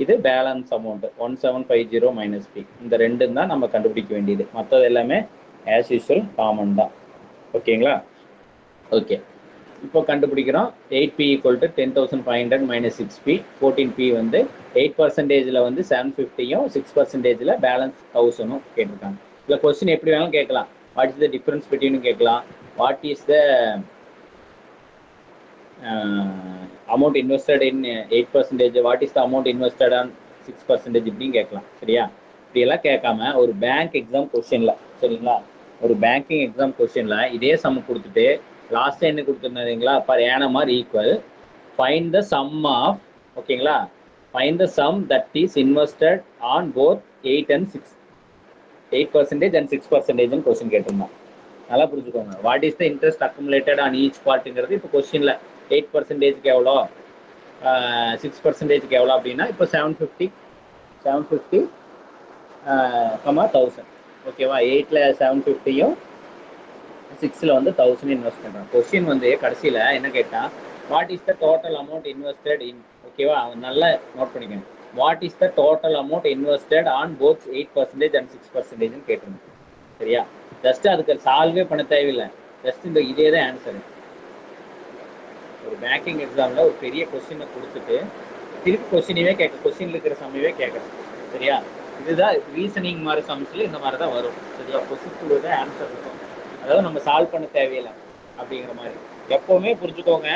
Speaker 2: இது பேலன்ஸ் அமௌண்ட் 1750 மைனஸ் பி. இந்த ரெண்டும் தான் நம்ம கண்டுபிடிக்க வேண்டியது. மற்றது எல்லாமே ஆஸ் யூஸ்வல் காமன் தான். ஓகேங்களா? ஓகே, இப்போ கண்டுபிடிக்கிறோம். 8p equal to 10,500 minus 6p. 14p வந்து 8%ல் வந்து 750யும் 6%ல் பேலன்ஸ் 1000ம் கேட்டிருக்காங்க. இல்லை கொஸ்டின் எப்படி வேணாலும் கேட்கலாம். What is the difference between கேட்கலாம். What is the amount invested in 8%, what is the amount invested on 6% இப்படின்னு கேட்கலாம். சரியா? இப்படியெல்லாம் கேட்காம ஒரு பேங்க் எக்ஸாம் கொஸ்டின்ல, சரிங்களா, ஒரு பேங்கிங் எக்ஸாம் கொஸ்டின்ல இதே சம் கொடுத்துட்டு லாஸ்ட் என்ன கொடுத்துருந்தீங்களா, per annum or equal, find the sum of, ஓகேங்களா, find the sum that is invested on both 8% and 6% question கேட்டிருந்தோம். நல்லா புரிஞ்சுக்கோங்க. What is the interest accumulated on each பார்ட்டுங்கிறது இப்போ கொஸ்டின்ல 8%க்கு எவ்வளோ, 6%க்கு எவ்வளோ அப்படின்னா இப்போ 750, 1000. ஓகேவா? 8ல் 750யும் 6ல் வந்து 1000 இன்வெஸ்ட் பண்ணுறோம். கொஸ்டின் வந்து கடைசியில் என்ன கேட்டால், what is the total amount invested இன், ஓகேவா, நல்லா நோட் பண்ணிக்கணும். What is the total amount invested on both 8% and 6% கேட்டிருந்தோம். சரியா? ஜஸ்ட் அதுக்கு சால்வே பண்ண தேவையில்லை. ஜஸ்ட் இந்த இதே தான் ஆன்சரு. ஒரு பேங்கிங் எக்ஸாமில் ஒரு பெரிய கொஸ்டினை கொடுத்துட்டு திருப்பி கொஸ்டினவே கொஸ்டினில் இருக்கிற சமையவே கேட்கணும். சரியா? இதுதான் ரீசனிங் மாதிரி சம்ஸில் இந்த மாதிரி தான் வரும். சரியா? கொஸ்டின் தான் ஆன்சர் இருக்கும். அதாவது நம்ம சால்வ் பண்ண தேவையில்லை அப்படிங்கிற மாதிரி எப்போவுமே புரிஞ்சுக்கோங்க.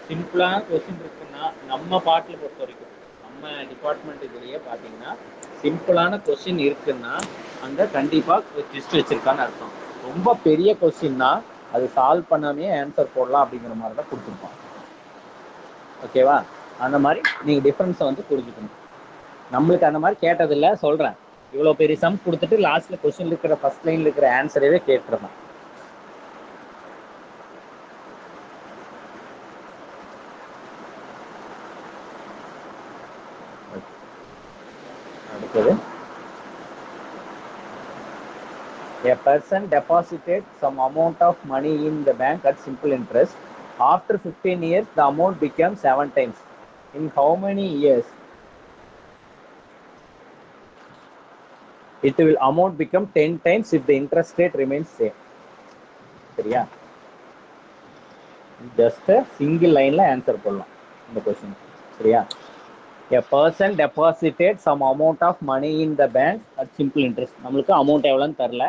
Speaker 2: சிம்பிளான கொஸ்டின் இருக்குன்னா நம்ம பாட்டில் பொறுத்த வரைக்கும், நம்ம டிபார்ட்மெண்ட் இதுலேயே பார்த்தீங்கன்னா சிம்பிளான கொஸ்டின் இருக்குன்னா அங்கே கண்டிப்பாக ட்விஸ்ட் வச்சிருக்கான்னு அர்த்தம். ரொம்ப பெரிய கொஸ்டின்னா அது சால்வ் பண்ணாமே ஆன்சர் போடலாம் அப்படிங்கிற மாதிரி தான் கொடுத்துருப்போம். ஓகேவா? அந்த மாதிரி நீங்கள் டிஃப்ரென்ஸை வந்து புரிஞ்சுக்கணும். நம்மளுக்கு அந்த மாதிரி கேட்டதில்லை, சொல்கிறேன். இவ்வளோ பெரிய சம் கொடுத்துட்டு லாஸ்ட்டில் கொஸ்டின் இருக்கிற ஃபர்ஸ்ட் லைனில் இருக்கிற ஆன்சரவே கேட்டுருந்தேன். அடுத்தது, a person deposited some amount of money in the bank at simple interest. After 15 years, the amount became 7 times. In how many years it will amount become 10 times if the interest rate remains same? சரியா? just a single line la answer பண்ணலாம் இந்த question. சரியா? a person deposited some amount of money in the bank at simple interest. நம்மளுக்கு amount எவ்வளோன்னு தரல,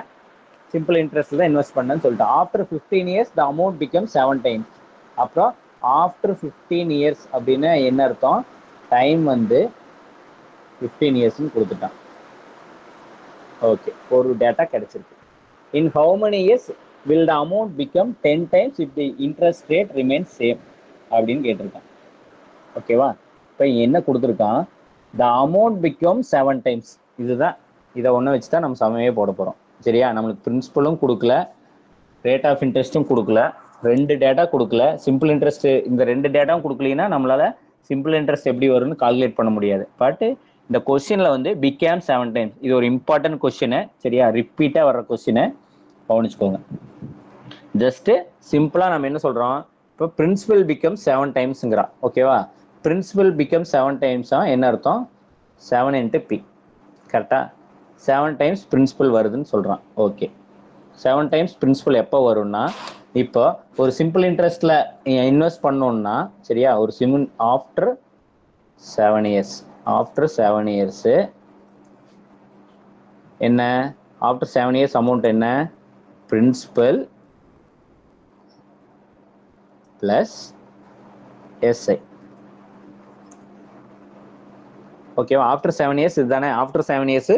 Speaker 2: simple interest தான் invest பண்ணேன்னு சொல்லிட்டு. After 15 years the amount becomes 7 times. அப்புறம் ஆஃப்டர் 15 years அப்படின்னா என்ன அர்த்தம், டைம் வந்து 15 yearsன்னு கொடுத்துட்டான். ஓகே, ஒரு டேட்டா கிடைச்சிருக்கு. இன் how many years will the amount become 10 times if the interest rate remains same அப்படின்னு கேட்டிருக்கான். ஓகேவா? இப்போ என்ன கொடுத்துருக்கான், the amount becomes 7 times. இதுதான், இதை ஒன்று வச்சு தான் நம்ம சமயமே போட போகிறோம். சரியா? நம்மளுக்கு பிரின்சிபலும் கொடுக்கல, ரேட் ஆஃப் இன்ட்ரெஸ்ட்டும் கொடுக்கல, 2 டேட்டா கொடுக்கல. சிம்பிள் இன்ட்ரெஸ்ட் இந்த 2 டேட்டாவும் கொடுக்கலன்னா நம்மளால சிம்பிள் இன்ட்ரெஸ்ட் எப்படி வரும்னு கால்குலேட் பண்ண முடியாது. பட் இந்த கொஸ்டினில் வந்து பிகேம் 7 times. இது ஒரு இம்பார்ட்டன்ட் கொஸ்டின். சரியா? ரிப்பீட்டாக வர்ற கொஸ்டினை கவனிச்சுக்கோங்க. ஜஸ்ட் சிம்பிளாக நம்ம என்ன சொல்கிறோம், இப்போ பிரின்சிபல் பிகம் 7 டைம்ஸுங்கிறா. ஓகேவா? பிரின்சிபல் பிகம் 7 டைம்ஸா என்ன அர்த்தம், 7 into p. கரெக்டாக 7 times பிரின்சிபல் வருதுன்னு சொல்கிறான். ஓகே, 7 times பிரின்சிபல் எப்போ வரும்னா, இப்போ ஒரு சிம்பிள் இன்ட்ரெஸ்ட்ல இன்வெஸ்ட் பண்ணோம்னா, சரியா, ஒரு ஆஃப்டர் 7 years, ஆஃப்டர் 7 years என்ன, ஆஃப்டர் 7 years அமௌண்ட் என்ன, பிரின்சிபல் பிளஸ் எஸ்ஐ. ஓகேவா? ஆஃப்டர் 7 years இதுதானே, ஆஃப்டர் 7 years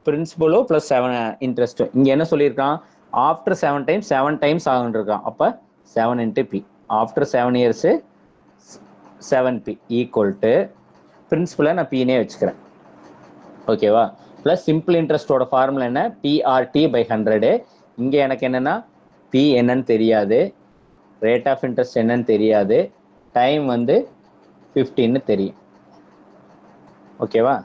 Speaker 2: பிரின்சிபலோ பிளஸ் 7 இன்ட்ரெஸ்ட். இங்கே என்ன சொல்லியிருக்கான், ஆஃப்டர் 7 times 7 times ஆகுன்னு இருக்கான். அப்போ 7 into p. After 7 years 7p equal to பிரின்சிபலை நான் பின்னே வச்சுக்கிறேன். ஓகேவா? ப்ளஸ் சிம்பிள் இன்ட்ரெஸ்டோட ஃபார்முலா என்ன, பிஆர்டி பை 100. இங்கே எனக்கு என்னென்னா பி என்னன்னு தெரியாது, ரேட் ஆஃப் இன்ட்ரெஸ்ட் என்னன்னு தெரியாது, டைம் வந்து 15ன்னு தெரியும். ஓகேவா?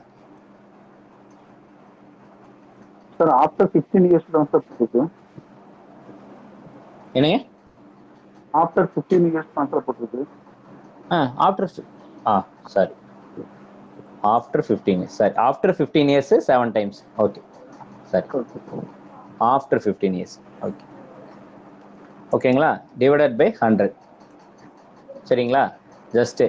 Speaker 4: சார் ஆஃப்டர் 15 இயர்ஸ் தான் சார் போட்டுருக்கு.
Speaker 2: என்னங்க?
Speaker 4: ஆஃப்டர் 15 இயர்ஸ் தான் சார் போட்டுருக்கு.
Speaker 2: After sorry after 15 years, sorry after 15 years 7 times. Okay சரி, ஆஃப்டர் 15 இயர்ஸ். ஓகே ஓகேங்களா? Divided by 100. சரிங்களா? ஜஸ்ட்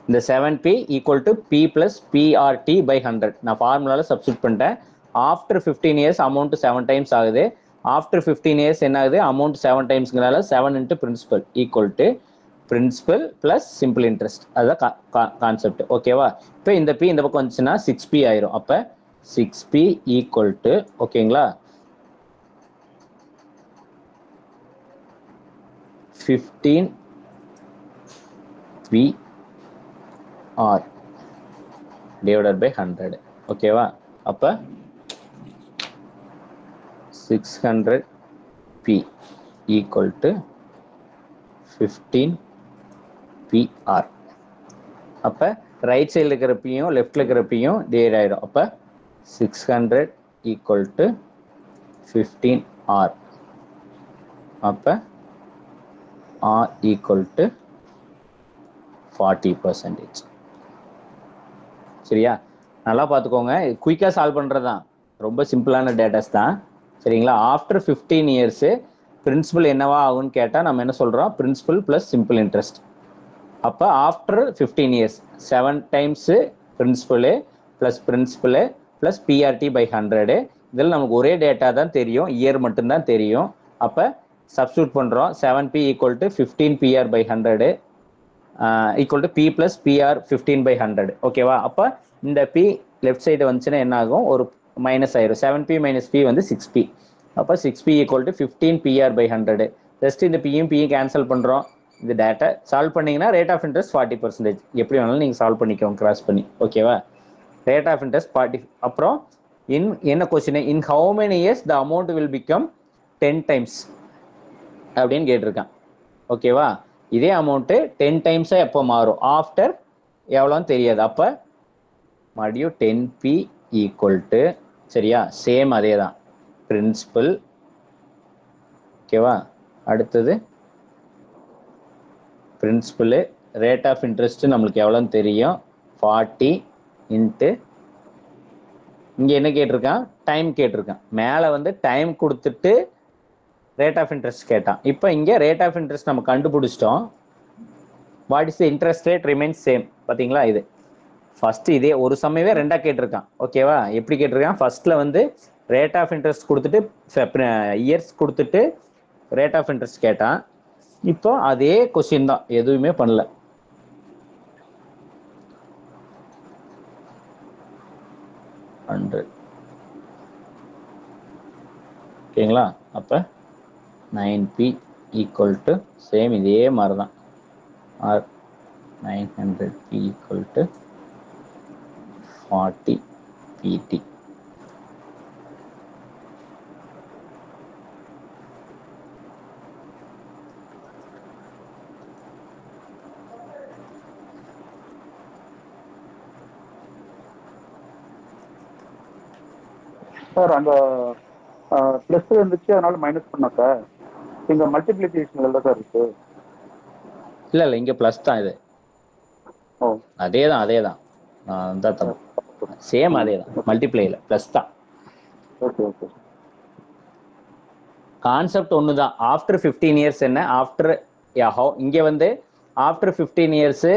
Speaker 2: இந்த 7p equal to p plus PRT by 100 நான் ஃபார்முலாவில் சப்ஸ்டியூட் பண்ணிட்டேன். ஆஃப்டர் 15 இயர்ஸ் அமௌண்ட் 7 டைம்ஸ் ஆகுது. ஆஃப்டர் 15 இயர்ஸ் என்ன ஆகுது? அமௌண்ட் 7 டைம்ஸ்ங்கிறனால 7 into principal equal to principal plus simple interest. அதுதான் கான்செப்ட். ஓகேவா? இப்போ இந்த பி இந்த பக்கம் வந்துச்சுன்னா 6p ஆயிரும். அப்போ 6p ஈக்குவல் டு ஓகேங்களா 15PR டிவைடட் பை 100. ஓகேவா? அப்போ 600p ஈக்குவல் டு 15PR. அப்போ ரைட் சைடில் இருக்கிற பியும் லெஃப்டில் இருக்கிற பியும் டிவைட் ஆயிடும். அப்போ 600 ஈக்குவல் டு 15R. அப்போ R ஈக்குவல் டு 40%. சரியா? நல்லா பார்த்துக்கோங்க. குயிக்காக சால்வ் பண்ணுறது தான், ரொம்ப சிம்பிளான டேட்டாஸ் தான். சரிங்களா? ஆஃப்டர் 15 இயர்ஸு பிரின்சிபல் என்னவா ஆகும்னு கேட்டால் நம்ம என்ன சொல்கிறோம்? Principal plus simple interest. அப்போ after 15 years 7 times principal plus PRT by 100. இதில் நமக்கு ஒரே டேட்டா தான் தெரியும், இயர் மட்டும்தான் தெரியும். அப்போ சப்ஸ்டியூட் பண்ணுறோம். 7p equal to 15PR by 100 equal to p plus PR 15 by 100. ஓகேவா? அப்போ இந்த p லெஃப்ட் சைடு வந்துச்சுன்னா என்ன ஆகும்? ஒரு மைனஸ் ஆயிரும். 7p மைனஸ் p வந்து 6p. அப்போ 6p equal to 15PR by 100. Just இந்த பியும் கேன்சல் பண்ணுறோம். இந்த டேட்டா சால்வ் பண்ணிங்கன்னா ரேட் ஆஃப் இன்ட்ரெஸ்ட் 40%. எப்படி வேணாலும் நீங்கள் சால்வ் பண்ணிக்கோங்க கிராஸ் பண்ணி. ஓகேவா? Rate of interest 40. அப்புறம் என்ன question? In how many years the amount will become 10 times அப்படின்னு கேட்டிருக்கான். ஓகேவா? இதே அமௌண்ட்டு 10 டைம்ஸாக எப்போ மாறும்? ஆஃப்டர் எவ்வளோன்னு தெரியாது. அப்போ மறுபடியும் 10p ஈக்குவல் டு சரியா சேம் அதே தான் பிரின்சிபல். ஓகேவா? அடுத்தது பிரின்சிபலு ரேட் ஆஃப் இன்ட்ரெஸ்ட் நம்மளுக்கு எவ்வளோன்னு தெரியும் 40 இன்ட்டு இங்கே என்ன கேட்டிருக்கான்? டைம் கேட்டிருக்கான். மேலே வந்து டைம் கொடுத்துட்டு ரேட் ஆஃப் இன்ட்ரெஸ்ட் கேட்டான். இப்போ இங்கே ரேட் ஆஃப் இன்ட்ரெஸ்ட் நம்ம கண்டுபிடிச்சிட்டோம். What is the interest rate remains same. பார்த்தீங்களா? இது ஃபர்ஸ்ட் இதே ஒரு சமயவே ரெண்டாக கேட்டிருக்கான். ஓகேவா? எப்படி கேட்டிருக்கான்? ஃபர்ஸ்ட்ல வந்து ரேட் ஆஃப் இன்ட்ரெஸ்ட் கொடுத்துட்டு இயர்ஸ் கொடுத்துட்டு ரேட் ஆஃப் இன்ட்ரெஸ்ட் கேட்டான். இப்போ அதே கொஸ்டின் தான், எதுவுமே பண்ணல. ஓகேங்களா? அப்போ 9p ஈக்குவல் டு சேம் இதே மாதிரி தான் ஆர் 900p equal to 40pt.
Speaker 4: Sir அந்த ப்ளஸ் இருந்துச்சு, அதனால மைனஸ் பண்ணா சார். இங்க மல்டிப்ளிகேஷன் எல்லாம் சார் இருக்கு.
Speaker 2: இல்லை இங்கே ப்ளஸ் தான். இது அதே தான் சேம் அதே தான். மல்டிப்ளைல ப்ளஸ் தான்.
Speaker 4: Okay okay.
Speaker 2: கான்செப்ட் ஒன்று தான். ஆஃப்டர் 15 இயர்ஸ் என்ன? ஆஃப்டர் இங்கே வந்து ஆஃப்டர் 15 இயர்ஸு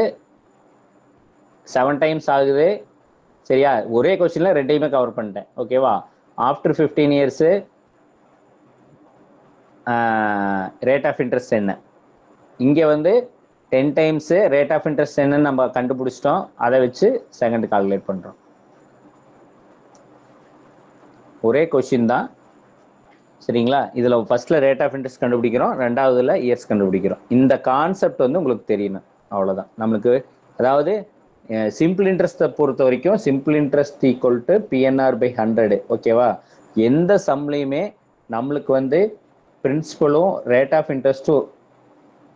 Speaker 2: 7 டைம்ஸ் ஆகுது. சரியா? ஒரே கொஸ்டின்ல ரெண்டையுமே கவர் பண்ணிட்டேன். ஓகேவா? After 15 years rate of interest என்ன? இங்கே வந்து 10 டைம்ஸு ரேட் ஆஃப் இன்ட்ரெஸ்ட் என்னன்னு நம்ம கண்டுபிடிச்சிட்டோம். அதை வச்சு செகண்ட் கால்குலேட் பண்ணுறோம். ஒரே கொஸ்டின் தான். சரிங்களா? இதில் ஃபர்ஸ்ட்ல ரேட் ஆஃப் இன்ட்ரெஸ்ட் கண்டுபிடிக்கிறோம், ரெண்டாவதுல இயர்ஸ் கண்டுபிடிக்கிறோம். இந்த கான்செப்ட் வந்து உங்களுக்கு தெரியணும், அவ்வளோதான். நம்மளுக்கு அதாவது சிம்பிள் இன்ட்ரெஸ்ட்டை பொறுத்த வரைக்கும் simple interest equal to PNR by 100. ஓகேவா? எந்த சம்லையுமே நம்மளுக்கு வந்து பிரின்சிபலும் ரேட் ஆஃப் இன்ட்ரெஸ்ட்டும்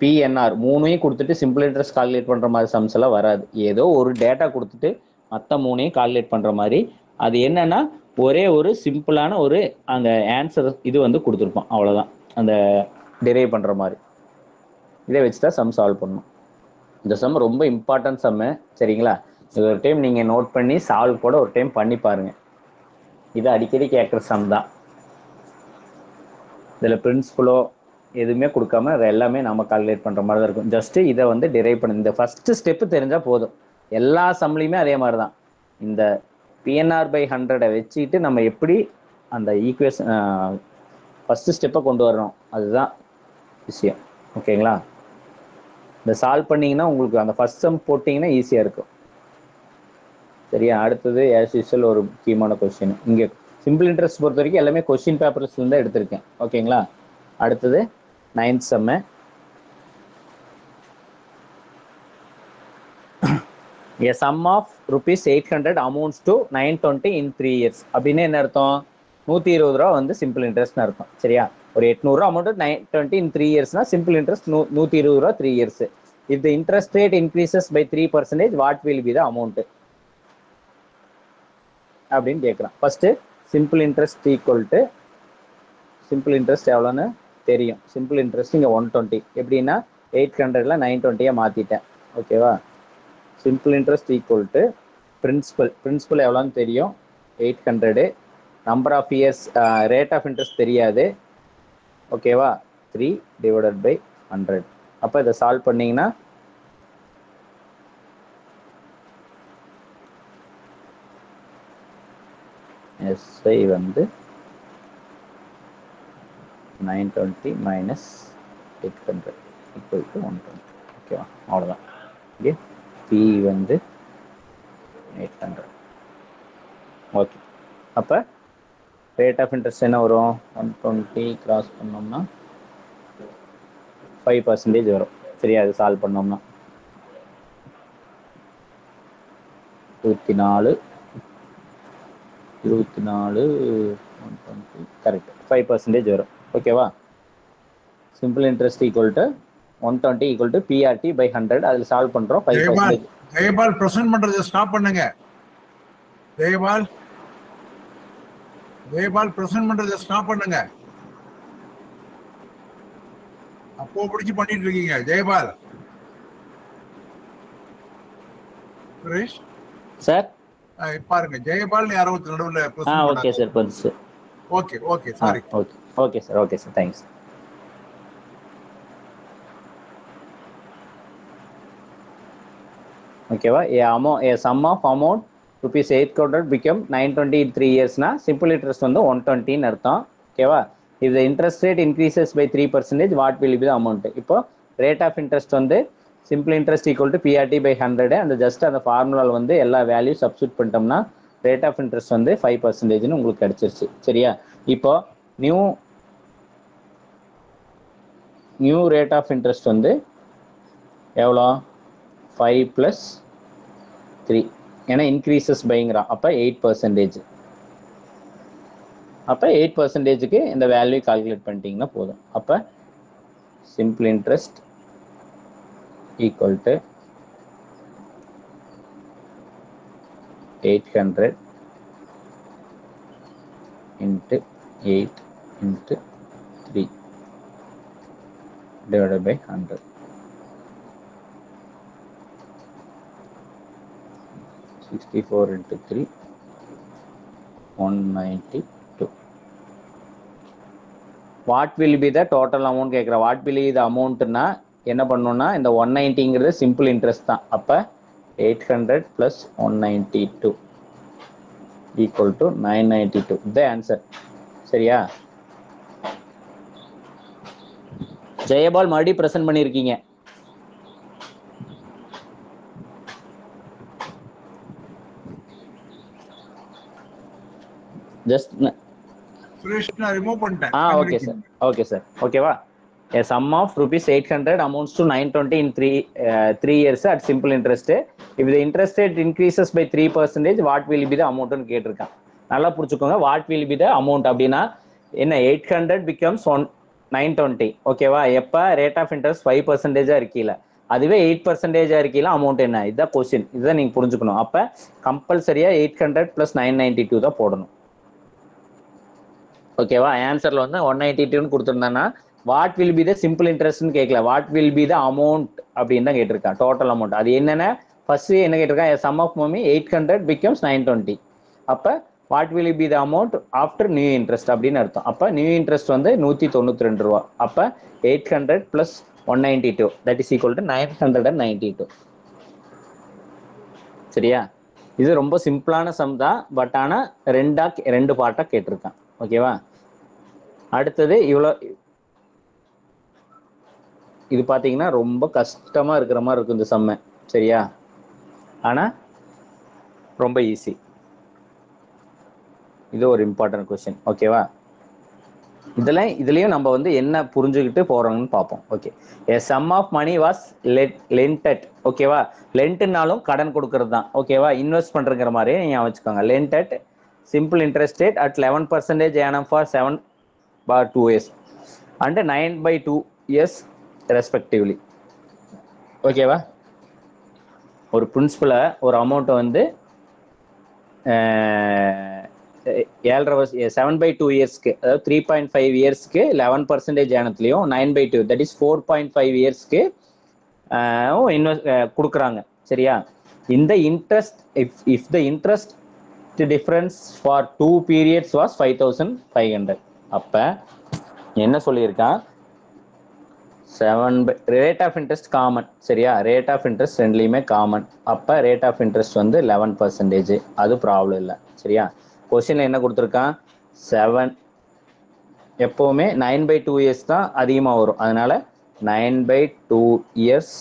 Speaker 2: பிஎன்ஆர் மூணையும் கொடுத்துட்டு சிம்பிள் இன்ட்ரெஸ்ட் கால்குலேட் பண்ணுற மாதிரி சம்ஸ் எல்லாம் வராது. ஏதோ ஒரு டேட்டா கொடுத்துட்டு மற்ற மூணையும் கால்குலேட் பண்ணுற மாதிரி. அது என்னன்னா ஒரே ஒரு சிம்பிளான ஒரு அந்த ஆன்சர் இது வந்து கொடுத்துருப்போம், அவ்வளோதான். அந்த டிரைவ் பண்ணுற மாதிரி இதை வச்சு தான் சம் சால்வ் பண்ணணும். இந்த சம் ரொம்ப இம்பார்ட்டன்ட் சம்மு, சரிங்களா? இது ஒரு டைம் நீங்கள் நோட் பண்ணி சால்வ் கூட ஒரு டைம் பண்ணி பாருங்கள். இது அடிக்கடி கேட்குற சம் தான். இதில் பிரின்சிபலோ எதுவுமே கொடுக்காம எல்லாமே நம்ம கால்குலேட் பண்ணுற மாதிரி தான் இருக்கும். ஜஸ்ட்டு இதை வந்து டிரைவ் பண்ணு, இந்த ஃபஸ்ட்டு ஸ்டெப்பு தெரிஞ்சால் போதும். எல்லா சம்லையுமே அதே மாதிரி தான். இந்த PNR/100 வச்சுக்கிட்டு நம்ம எப்படி அந்த ஈக்குவேஷன் ஃபஸ்ட்டு ஸ்டெப்பை கொண்டு வரணும், அதுதான் விஷயம். ஓகேங்களா? இந்த சால்வ் பண்ணிங்கன்னா உங்களுக்கு அந்த ஃபஸ்ட் சம் போட்டிங்கன்னா ஈஸியாக இருக்கும். சரியா? அடுத்தது ஆஸ் யூசுவல் ஒரு முக்கியமான கொஸ்டின். இங்கே சிம்பிள் இன்ட்ரெஸ்ட் பொறுத்த வரைக்கும் எல்லாமே கொஸ்டின் பேப்பர்ஸ்லேருந்து தான் எடுத்திருக்கேன். ஓகேங்களா? அடுத்தது 9th Jammu. A sum of ₹800 amounts to 920 in 3 years. அப்படின்னு என்ன அர்த்தம்? 120 ரூபா வந்து சிம்பிள் இன்ட்ரெஸ்ட்னு அர்த்தம். சரியா? ஒரு 800 ரூபா அமௌண்ட் 920 in 3 yearsனா சிம்பிள் இன்ட்ரெஸ்ட் 120 ரூபா 3 years. If the interest rate increases by 3%, what will be the amount? அப்படின்னு கேட்குறான். First simple interest equal to simple interest எவ்வளோன்னு தெரியும். சிம்பிள் இன்ட்ரெஸ்ட் இங்கே 120. எப்படின்னா 800ல 920 மாற்றிட்டேன். ஓகேவா? Simple interest equal to principal எவ்வளோன்னு தெரியும், 800. Number of years, rate of interest தெரியாது. ஓகேவா? 3/100. அப்போ இதை சால்வ் பண்ணிங்கன்னா SI வந்து 920 மைனஸ் 800 ஈக்குவல் டு 120. ஓகேவா? அவ்வளோதான். ஓகே, P வந்து 800. ஓகே, அப்போ ரேட் ஆஃப் இன்ட்ரெஸ்ட் என்ன வரும்? 120 கிராஸ் பண்ணோம்னா 5% வரும். சரியா? அது சால்வ் பண்ணோம்னா 24 120 கரெக்ட், 5% வரும். ஓகேவா? Simple interest equal to 120 equal to PRT/100. அதில் சால்வ் பண்ணுறோம். 5%.
Speaker 1: ஜெயபால் பிரசன்ட் பண்றதை ஸ்டாப் பண்ணுங்க. ஜெயபால் பிரசன்ட் பண்றதை ஸ்டாப் பண்ணுங்க. அப்போ பிடிச்சி பண்ணிட்டு இருக்கீங்க. ஜெயபால் சுரேஷ்
Speaker 2: சார்
Speaker 1: பாருங்க, ஜெயபால் யாரோ நடுவில்.
Speaker 2: ஓகே சார், கொஞ்சம்
Speaker 1: okay sorry.
Speaker 2: Okay sir, thanks. ஓகேவா? a sum of amount ₹800 become 920 in 3 yearsனா simple interest வந்து 120 அர்த்தம். ஓகேவா? if the interest rate increases by 3%, what will be the amount? இப்போ ரேட் ஆஃப் இன்ட்ரெஸ்ட் வந்து simple interest equal to PRT/100. அந்த just அந்த ஃபார்முலாவில் வந்து எல்லா வேல்யூ சப்ஸ்டியூட் பண்ணிட்டோம்னா ரேட் ஆஃப் இன்ட்ரெஸ்ட் வந்து 5% உங்களுக்கு கிடைச்சிருச்சு. சரியா? இப்போ நியூ ரேட் ஆஃப் இன்ட்ரெஸ்ட் வந்து எவ்வளோ? 5 + 3. ஏன்னா இன்க்ரீசஸ் பைங்கிறான். அப்போ 8%. அப்போ 8%க்கு இந்த வேல்யூ கால்குலேட் பண்ணிட்டீங்கன்னா போதும். அப்போ simple interest equal to 800 × 8 × 3 divided by 100. 64 × 3 192. What will be the total amount கேட்குற. வாட் வில் பி த அமௌண்ட்னா என்ன பண்ணணும்னா இந்த 190ங்கிறது சிம்பிள் இன்ட்ரெஸ்ட் தான். அப்போ 800 + 192 ஈக்குவல் டு 992. The answer. சரியா? ஜெயபால் மறுபடியும் ப்ரெசென்ட் பண்ணியிருக்கீங்க. ஜஸ்ட்
Speaker 1: சுரேஷ் நான் ரிமூவ் பண்ணிட்டேன்.
Speaker 2: Okay sir. ஓகேவா? a sum of ₹800 amounts to 920 in 3 years at simple interest. If the interest rate increases by 3%, what will be the amount னு கேட்டிருக்கான். நல்லா புரிச்சுக்கோங்க. what will be the amount அப்படின்னா என்ன? 800 becomes 920. ஓகேவா? எப்போ ரேட் ஆஃப் இன்ட்ரெஸ்ட் 5% இருக்கீல, அதுவே 8% இருக்கலாம் அமௌண்ட் என்ன, இதுதான் கொஸ்டின், இதுதான் நீங்க புரிஞ்சுக்கணும். அப்ப கம்பல்சரியா 800 + 992 தான் போடணும். ஓகேவா? ஆன்சர்ல வந்து 192 கொடுத்துருந்தானா what will be the simple இன்ட்ரெஸ்ட்னு கேட்கல, what will be the amount அப்படின்னு தான் கேட்டிருக்கான், டோட்டல் அமௌண்ட். அது என்னன்னா ஃபர்ஸ்ட் என்ன கேட்டிருக்கான், சம் ஆஃப் மணி 800 becomes 920. அப்ப what will be the amount after new interest அப்படின்னு அர்த்தம். அப்ப நியூ இன்ட்ரெஸ்ட் வந்து 192 ரூபா. அப்ப 800 + 192 that is equal to 992. சரியா? இது ரொம்ப சிம்பிளான சம் தான், பட் ஆனா ரெண்டு பார்ட்டா கேட்டிருக்கான். ஓகேவா? அடுத்தது இவ்வளோ, இது பாத்தீங்கன்னா ரொம்ப கஷ்டமா இருக்கிற மாதிரி இருக்கும் இந்த சம்ம. சரியா? ஆனா ரொம்ப ஈஸி. இது ஒரு இம்பார்ட்டன்ட் கொஸ்டின். ஓகேவா? இதுலயும் நம்ம வந்து என்ன புரிஞ்சுக்கிட்டு போறோம்னு பார்ப்போம். Okay, a sum of money was lent at. ஓகேவா? லென்ட்னாலும் கடன் கொடுக்கறது தான். ஓகேவா? இன்வெஸ்ட் பண்றங்கிற மாதிரி நீங்க வச்சுக்கோங்க. lent at simple interest rate at 11% annum for 7/2 years and 9/2 years respectively. ஓகேவா? ஒரு பிரின்சிபல ஒரு அமௌண்ட் வந்து 7/2 இயர்ஸ்க்கு, அதாவது 3.5 இயர்ஸ்க்கு 11% ஏனத்துலையும் 9/2 தட் இஸ் 4.5 இயர்ஸ்க்கு கொடுக்குறாங்க. சரியா? இந்த interest if the interest difference for 2 periods was 5,500. அப்ப என்ன சொல்லியிருக்கான், ரேட் ஆஃப் இன்ட்ரெஸ்ட் காமன். சரியா? ரேட் ஆஃப் இன்ட்ரெஸ்ட் ரெண்டுலையுமே காமன். அப்ப ரேட் ஆஃப் இன்ட்ரெஸ்ட் வந்து 11%. அது ப்ராப்ளம் இல்லை. சரியா? கொஸ்டின்ல என்ன கொடுத்துருக்கான், 7 எப்பவுமே 9/2 இயர்ஸ் தான் அதிகமா வரும். அதனால 9/2 இயர்ஸ்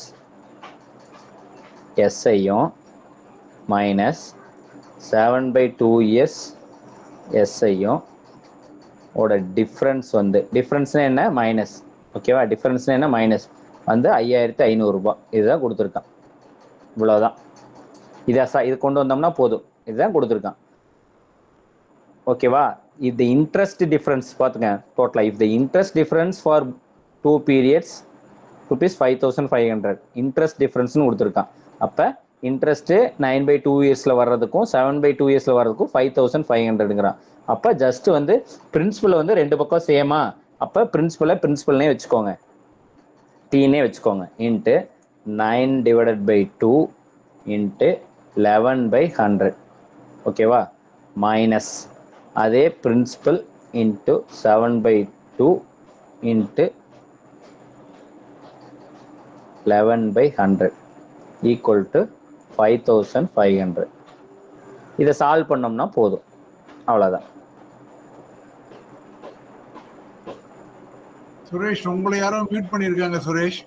Speaker 2: எஸ்ஐயும் மைனஸ் 7/2 இயர்ஸ் எஸ்ஐயும் ஓட டிஃபரன்ஸ் வந்து, டிஃபரன்ஸ்னா என்ன, மைனஸ். ஓகேவா? டிஃபரன்ஸ்னா என்ன, மைனஸ் வந்து 5,500 ரூபாய். இதுதான் கொடுத்துருக்கான். இவ்வளவுதான். இது கொண்டு வந்தோம்னா போதும். இதுதான் கொடுத்துருக்கான். ஓகேவா? if the interest difference பாத்துங்க டோட்டலா, if the interest difference for 2 periods rupees 5,500 interest difference னு கொடுத்துருக்கான். அப்ப இன்ட்ரெஸ்ட் 9/2 இயர்ஸ்ல வர்றதுக்கும் 7/2 இயர்ஸ்ல வர்றதுக்கும் 5,500ங்கிறான். அப்ப ஜஸ்ட் வந்து பிரின்சிபல் வந்து ரெண்டு பக்கம் சேமா, அப்ப பிரின்சிபல்னே வச்சுக்கோங்க, டீனே வச்சுக்கோங்க, இன்ட்டு 9/2 இன்ட்டு 11/100. ஓகேவா? மைனஸ் அதே principal into 7/2 into 11/100 equal to 5,500. இதை சால்வ் பண்ணோம்னா போதும். அவ்வளவுதான்.
Speaker 1: சுரேஷ், உங்களை யாரோ மியூட் பண்ணிருக்காங்க Suresh.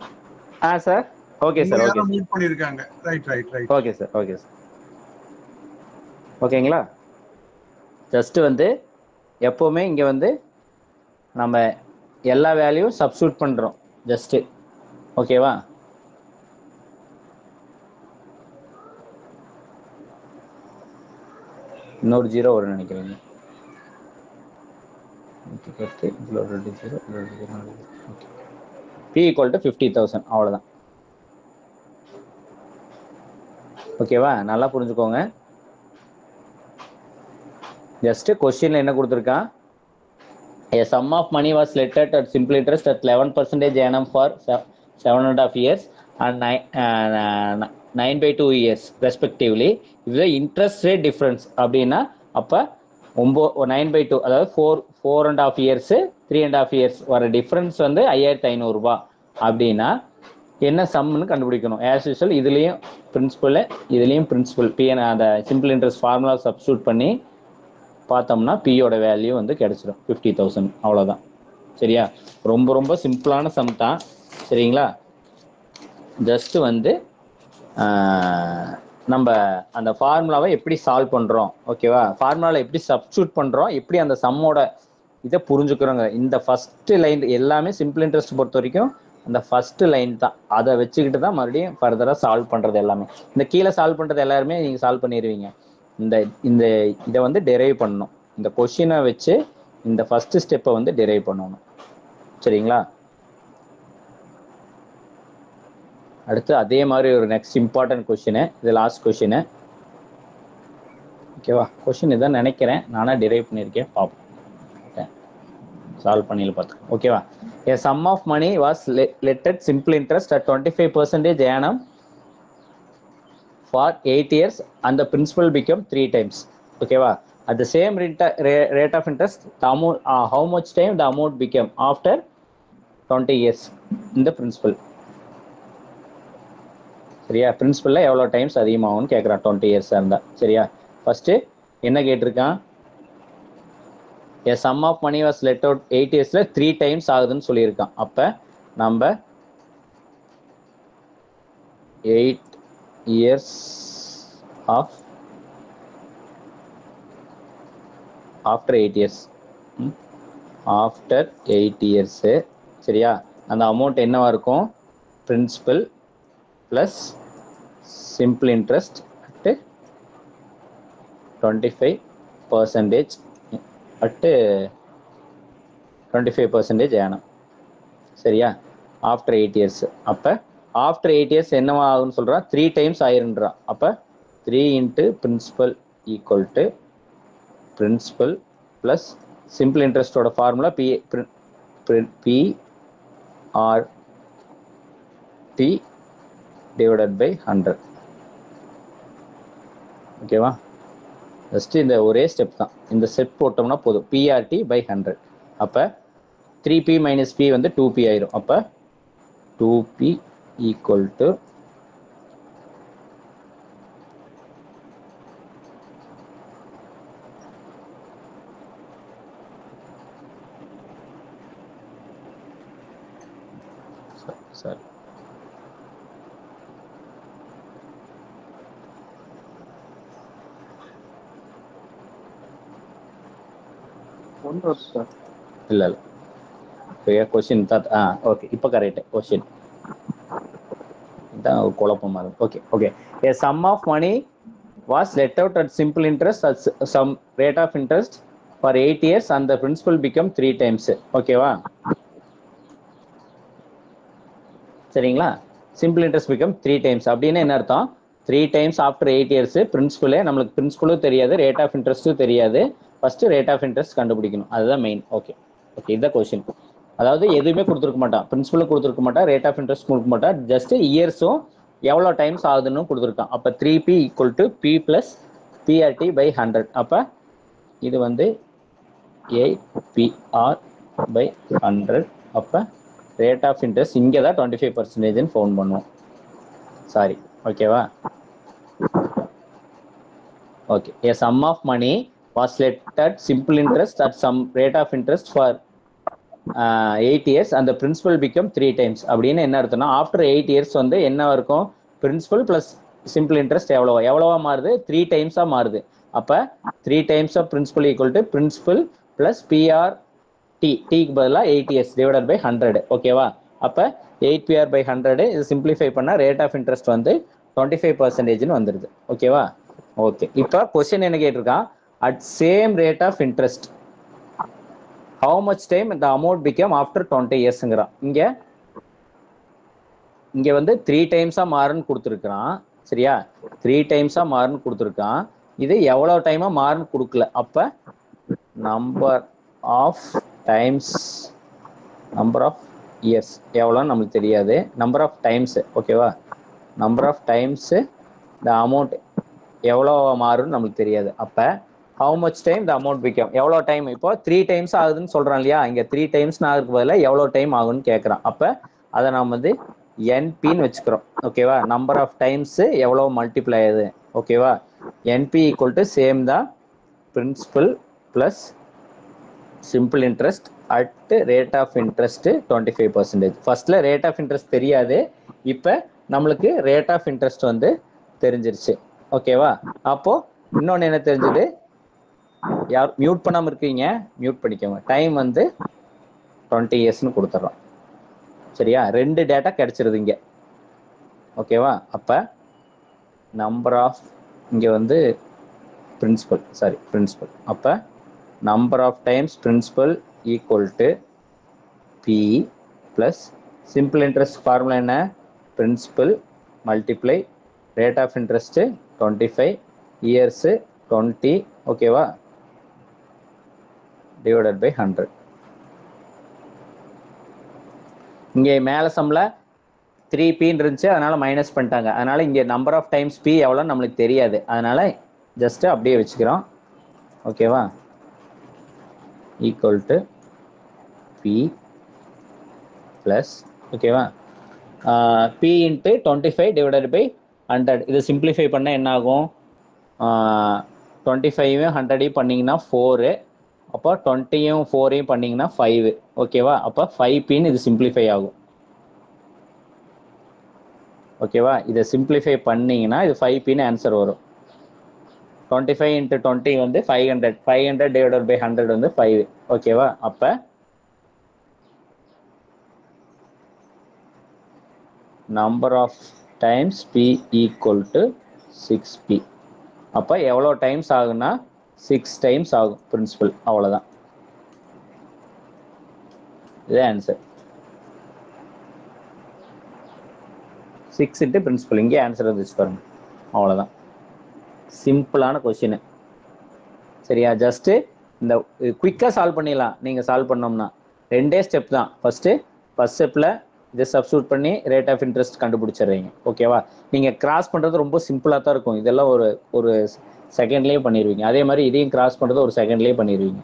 Speaker 2: Sir. Okay sir. Okay,
Speaker 1: mute பண்ணிருக்காங்க. Right.
Speaker 2: Okay sir. Okay sir. ஓகேங்களா? ஜஸ்ட் வந்து எப்பவுமே இங்க வந்து நம்ம எல்லா வேல்யூவும் சப்ஸ்டிட்யூட் பண்றோம் ஜஸ்ட். ஓகேவா? இன்னொரு ஜீரோ வரும் நினைக்கிறேன். P equal to 50,000. அவ்வளவுதான். ஓகேவா? நல்லா புரிஞ்சுக்கோங்க. ஜஸ்ட் கொஸ்டின்ல என்ன கொடுத்துருக்கான், a sum of money was lent at simple interest at 11% annum for 7.5 years and 9/2 years respectively. if the interest rate difference அப்படின்னா அப்ப 9/2, அதாவது 4.5 இயர்ஸ் 3.5 இயர்ஸ் வர டிஃபரன்ஸ் வந்து 5,500 ரூபாய் அப்படின்னா என்ன சம்னு கண்டுபிடிக்கணும். ஆஸ் யூசுவல் இதுலயும் பிரின்சிபல் பி அந்த சிம்பிள் இன்ட்ரெஸ்ட் ஃபார்முலா சப்ஸ்டிட்யூட் பண்ணி பார்த்தோம்னா பியோட வேல்யூ வந்து கிடைச்சிடும் 50,000. அவ்வளோதான். சரியா? ரொம்ப ரொம்ப சிம்பிளான சம் தான். சரிங்களா? ஜஸ்ட் வந்து நம்ம அந்த ஃபார்முலாவை எப்படி சால்வ் பண்ணுறோம், ஓகேவா, ஃபார்முலாவில் எப்படி சப்ஸ்டிட்யூட் பண்ணுறோம், எப்படி அந்த சம்மோட இதை புரிஞ்சுக்கிறோங்க. இந்த ஃபர்ஸ்ட் லைன் எல்லாமே சிம்பிள் இன்ட்ரெஸ்ட் பொறுத்த வரைக்கும் அந்த ஃபர்ஸ்ட் லைன் தான். அதை வச்சுக்கிட்டு தான் மறுபடியும் ஃபர்தராக சால்வ் பண்ணுறது எல்லாமே. இந்த கீழே சால்வ் பண்ணுறது எல்லாருமே நீங்கள் சால்வ் பண்ணிடுவீங்க. இந்த இதை வந்து டெரைவ் பண்ணணும். இந்த கொஸ்டினை வச்சு இந்த ஃபர்ஸ்ட் ஸ்டெப்பை வந்து டெரைவ் பண்ணணும். சரிங்களா? அடுத்து அதே மாதிரி ஒரு நெக்ஸ்ட் இம்பார்ட்டன்ட் கொஸ்டின், இது லாஸ்ட் கொஸ்டின். ஓகேவா? கொஸ்டின் இதான் நினைக்கிறேன், நானா டிரைவ் பண்ணியிருக்கேன், பார்ப்போம். சால்வ் பண்ணியில் பார்த்துக்கோங்க. ஓகேவா? A sum of money was let at simple interest at 25% annum for 8 years and the principal become 3 times. ஓகேவா? At the same rate of interest, the amount, how much time the amount became after 20 years in the principal. சரியா? பிரின்சிபல்ல எவ்வளோ times அதிகமாகும்னு கேட்குறான் 20 இயர்ஸாக இருந்தால். சரியா? First என்ன கேட்டிருக்கான்? A sum of money was let out 8 yearsல 3 times ஆகுதுன்னு சொல்லியிருக்கான். அப்போ நம்ம 8 years of after 8 years after 8 years. சரியா? அந்த அமௌண்ட் என்னவா இருக்கும்? Principal plus simple interest at 25% at 25% ஆனும். சரியா? After 8 years. அப்போ ஆஃப்டர் 8 இயர்ஸ் என்னவா ஆகுன்னு சொல்கிறான்? 3 டைம்ஸ் ஆயிருன்றான். அப்போ 3 into principal equal to principal plus simple இன்ட்ரெஸ்டோட ஃபார்முலா PRT டிவைடட் பை 100. ஓகேவா? ஜஸ்ட் இந்த ஒரே ஸ்டெப் தான், இந்த ஸ்டெப் போட்டோம்னா போதும். PRT by 100. அப்போ 3P மைனஸ் P வந்து 2P ஆயிரும். அப்போ 2P ஈக்குவல் டு சாரி இல்லை கொஸ்டின் தான். ஓகே, இப்போ கரெக்டு கொஸ்டின் தான் குழப்பமாக இருக்கும். Okay okay. A sum of money was let out at simple interest at some rate of interest for 8 years and the principal become 3 times. ஓகேவா? சரிங்களா? Simple interest become 3 times அப்படின்னு என்ன அர்த்தம்? 3 times after 8 years. பிரின்சிபலே நம்மளுக்கு பிரின்சிபலும் தெரியாது, rate of இன்ட்ரெஸ்ட்டும் தெரியாது. First rate of interest கண்டுபிடிக்கணும், அதுதான் மெயின். ஓகே ஓகே, இதுதான் கொஸ்டின். அதாவது எதுவுமே கொடுத்துருக்க மாட்டான், பிரின்சிபலும் கொடுத்துருக்க மாட்டான், ரேட் ஆஃப் இன்ட்ரெஸ்ட் கொடுக்க மாட்டான், ஜஸ்ட் இயர்ஸும் எவ்வளோ டைம்ஸ் ஆகுதுன்னு கொடுத்துருக்கான். அப்போ 3P equal to P plus PRT by 100. அப்போ இது வந்து 8PR பை 100. அப்போ ரேட் ஆஃப் இன்ட்ரெஸ்ட் இங்கே தான் 25% ஃபோன் பண்ணுவோம். சாரி, ஓகேவா? Okay. A sum of money was let at simple interest at some rate of interest for 8 years and the principal become 3 times. அப்படின்னு என்ன அர்த்தம்னா, ஆஃப்டர் 8 இயர்ஸ் வந்து என்ன இருக்கும்? பிரின்சிபல் ப்ளஸ் சிம்பிள் இன்ட்ரெஸ்ட் எவ்வளவா மாறுது? 3 டைம்ஸாக மாறுது. அப்போ 3 times of principal equal to principal plus PRTக்கு பதிலாக 8 இயர்ஸ் டிவைடட் பை 100. ஓகேவா? அப்போ 8PR பை 100 இது சிம்பிளிஃபை பண்ணால் ரேட் ஆஃப் இன்ட்ரெஸ்ட் வந்து 25% வந்துடுது. ஓகேவா? ஓகே. இப்போ கொஸ்டின் என்ன கேட்டிருக்கான்? At same rate of interest how much time the amount became after 20 yearsங்கிறான். இங்க வந்து 3 டைம்ஸா மாறுன்னு கொடுத்துருக்கான். சரியா? 3 டைம்ஸா மாறுன்னு கொடுத்துருக்கான். இது எவ்வளோ டைமா மாறுன்னு கொடுக்கல. அப்ப number of times, number of years எவ்வளோன்னு நம்மளுக்கு தெரியாது, நம்பர் ஆஃப் டைம்ஸ். ஓகேவா? நம்பர் ஆஃப் டைம்ஸ் இந்த அமௌண்ட் எவ்வளோ மாறுன்னு நம்மளுக்கு தெரியாது. அப்போ how much time the amount became, எவ்வளோ டைம்? இப்போ 3 டைம்ஸ் ஆகுதுன்னு சொல்கிறான் இல்லையா? இங்கே 3 டைம்ஸ் ஆகுறதுக்கு பதிலாக எவ்வளோ டைம் ஆகுன்னு கேட்குறான். அப்போ அதை நம்ம வந்து NPன்னு வச்சுக்கிறோம். ஓகேவா? நம்பர் ஆஃப் டைம்ஸ் எவ்வளோ மல்டிப்ளை ஆகுது. ஓகேவா? NP ஈக்குவல் டு சேம் தான் principal plus simple interest at rate of interest 25%. ஃபர்ஸ்ட்ல ரேட் ஆஃப் இன்ட்ரெஸ்ட் தெரியாது, இப்போ நம்மளுக்கு ரேட் ஆஃப் இன்ட்ரெஸ்ட் வந்து தெரிஞ்சிருச்சு. ஓகேவா? அப்போ இன்னொன்று என்ன தெரிஞ்சது? யார் மியூட் பண்ணாமல் இருக்கீங்க? மியூட் பண்ணிக்கோங்க. டைம் வந்து 20 இயர்ஸ்னு கொடுத்துட்றோம். சரியா? 2 டேட்டா கிடைச்சிருது இங்கே. ஓகேவா? அப்போ நம்பர் ஆஃப் இங்கே வந்து பிரின்சிபல், சாரி பிரின்சிபல். அப்போ number of times principal equal to P plus simple interest formula என்ன? Principal multiply rate of interest 25 years 20 ஓகேவா டிவைடட் பை 100. இங்கே மேலே சம்மில் 3Pன்னு இருந்துச்சு, அதனால மைனஸ் பண்ணிட்டாங்க. அதனால இங்கே நம்பர் ஆஃப் டைம்ஸ் P எவ்வளோன்னு நம்மளுக்கு தெரியாது, அதனால ஜஸ்ட் அப்படியே வச்சுக்கிறோம். ஓகேவா ஈக்குவல் டு P ப்ளஸ் ஓகேவா P இன்ட்டு 25 டிவைடட் பை 100. இது சிம்பிளிஃபை பண்ணால் என்ன ஆகும்? 25யும் 100ஐயும் பண்ணிங்கன்னா 4, அப்போ 20யும் 4ஐயும் பண்ணிங்கன்னா 5 ஓகேவா. அப்போ 5Pன்னு இது சிம்பிளிஃபை ஆகும். ஓகேவா இதை சிம்பிளிஃபை பண்ணிங்கன்னா இது 5Pன்னு ஆன்சர் வரும். 25 இன்ட்டு 20 வந்து 500 டிவைடட் பை 100 வந்து 5 ஓகேவா. அப்போ number of times P equal to 6P. அப்போ எவ்வளோ டைம்ஸ் ஆகுன்னா 6 டைம்ஸ் ஆகும் பிரின்சிபல், அவ்வளோதான். இது ஆன்சர் 6 இன்ட்டு பிரின்சிபல். இங்கே ஆன்சர் வந்துச்சு பாருங்க, அவ்வளோதான். சிம்பிளான கொஸ்டின் சரியா. ஜஸ்ட்டு இந்த குயிக்காக சால்வ் பண்ணிடலாம். நீங்கள் சால்வ் பண்ணோம்னா 2 ஸ்டெப் தான். ஃபர்ஸ்ட் ஸ்டெப்பில் இதை சப்ஸ்டியூட் பண்ணி ரேட் ஆஃப் இன்ட்ரெஸ்ட் கண்டுபிடிச்சிடுறீங்க ஓகேவா. நீங்கள் கிராஸ் பண்ணுறது ரொம்ப சிம்பிளாக தான் இருக்கும். இதெல்லாம் ஒரு செகண்ட்லேயே பண்ணிடுவீங்க. அதே மாதிரி இதையும் கிராஸ் பண்ணுறது ஒரு செகண்ட்லேயே பண்ணிடுவீங்க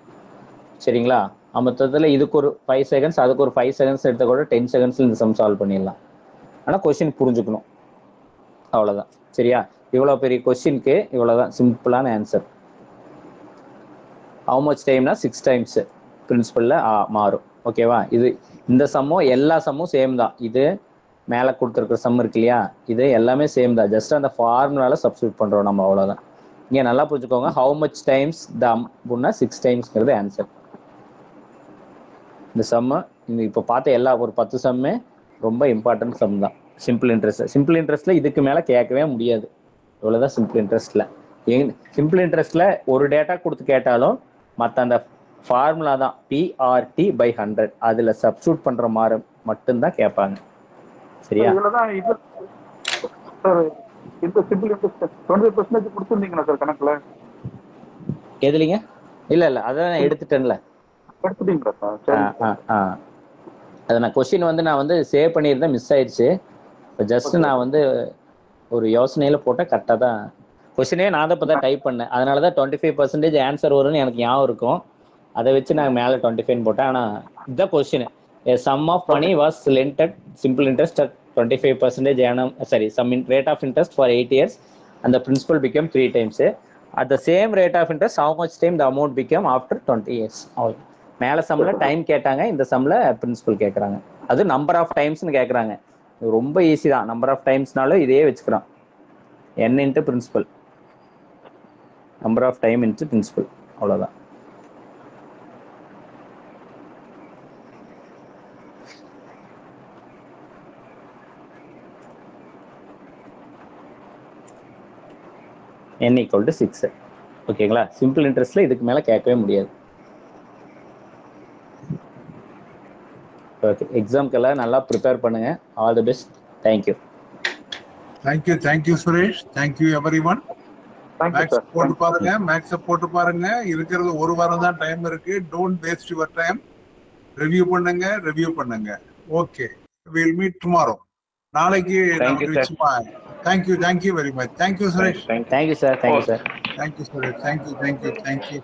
Speaker 2: சரிங்களா. மொத்தத்தில் இதுக்கு ஒரு 5 செகண்ட்ஸ், அதுக்கு ஒரு 5 செகண்ட்ஸ் எடுத்த கூட 10 செகண்ட்ஸில் இந்த சம் சால்வ் பண்ணிடலாம். ஆனால் கொஸ்டின் புரிஞ்சுக்கணும், அவ்வளோதான் சரியா. இவ்வளோ பெரிய கொஸ்டினுக்கு இவ்வளோதான் சிம்பிளான ஆன்சர். ஹவு மச் டைம்னா 6 டைம்ஸ் பிரின்சிபலில் மாறும் ஓகேவா. இது இந்த சம்மும் எல்லா சம்மும் சேம் தான். இது மேலே கொடுத்துருக்குற சம் இருக்கு இல்லையா, இது எல்லாமே சேம் தான். ஜஸ்ட் அந்த ஃபார்முலாவில் சப்ஸ்டியூட் பண்ணுறோம் நம்ம, அவ்வளோதான். இங்கே நல்லா புரிஞ்சுக்கோங்க. ஹவு மச் டைம்ஸ் த அப்படின்னா 6 டைம்ஸ்ங்கிறது ஆன்சர். இந்த சம்மு இந்த இப்போ பார்த்த எல்லா ஒரு 10 சம்மே ரொம்ப இம்பார்ட்டன்ட் சம் தான். சிம்பிள் இன்ட்ரெஸ்ட்டில் இதுக்கு மேலே கேட்கவே முடியாது. இவ்வளோதான் சிம்பிள் இன்ட்ரெஸ்ட்டில். சிம்பிள் இன்ட்ரெஸ்ட்டில் ஒரு டேட்டா கொடுத்து கேட்டாலும் மற்ற அந்த ஃபார்முலா தான் PRT by 100 அதில் சப்ஸ்டியூட் பண்ணுற மாதிரி மட்டும்தான் கேட்பாங்க சரியா. எதுலிங்க? இல்லை அதான் எடுத்துட்டேன்ல. அதை நான் கொஸ்டின் வந்து நான் வந்து சேவ் பண்ணியிருந்தேன், மிஸ் ஆயிடுச்சு. இப்போ ஜஸ்ட் நான் வந்து ஒரு யோசனையில் போட்டால் கரெக்டாக தான். கொஸ்டினே நான் தான் இப்போ தான் டைப் பண்ணேன், அதனால தான் 25% ஆன்சர் வரும்னு எனக்கு ஞாபகம் இருக்கும். அதை வச்சு நான் மேலே 25 போட்டேன். ஆனால் இதுதான் question. Sum of money was lent at simple interest at 25% annum, sorry, some rate of interest for 8 years and the principal became 3 times. At the same rate of interest, how much time the amount became after 20 years? மேலே சம்மில் time கேட்டாங்க, இந்த சம்மில் principal கேட்குறாங்க. அது number of டைம்ஸ்னு கேட்குறாங்க. ரொம்ப easy தான். நம்பர் ஆஃப் டைம்ஸ்னாலும் இதே வச்சுக்கிறோம், n into principal, number of time into principal, அவ்வளோதான். n = 6 ஓகேங்களா. சிம்பிள் இன்ட்ரெஸ்ட்ல இதுக்கு மேலே கேட்கவே முடியாது. ஓகே, எக்ஸாம்க்கெல்லாம் நல்லா ப்ரிப்பேர் பண்ணுங்க. All the best. Thank you
Speaker 1: Suresh. Thank you everyone. Maths போட்டு பாருங்க. இருக்கிறது ஒரு வாரம் தான் டைம் இருக்கு. Don't waste your time. Review பண்ணுங்க. Okay, will meet tomorrow. நாளைக்கு thank you very much. Thank you Suresh.
Speaker 2: Thank you sir.
Speaker 1: Thank you Suresh. Thank you.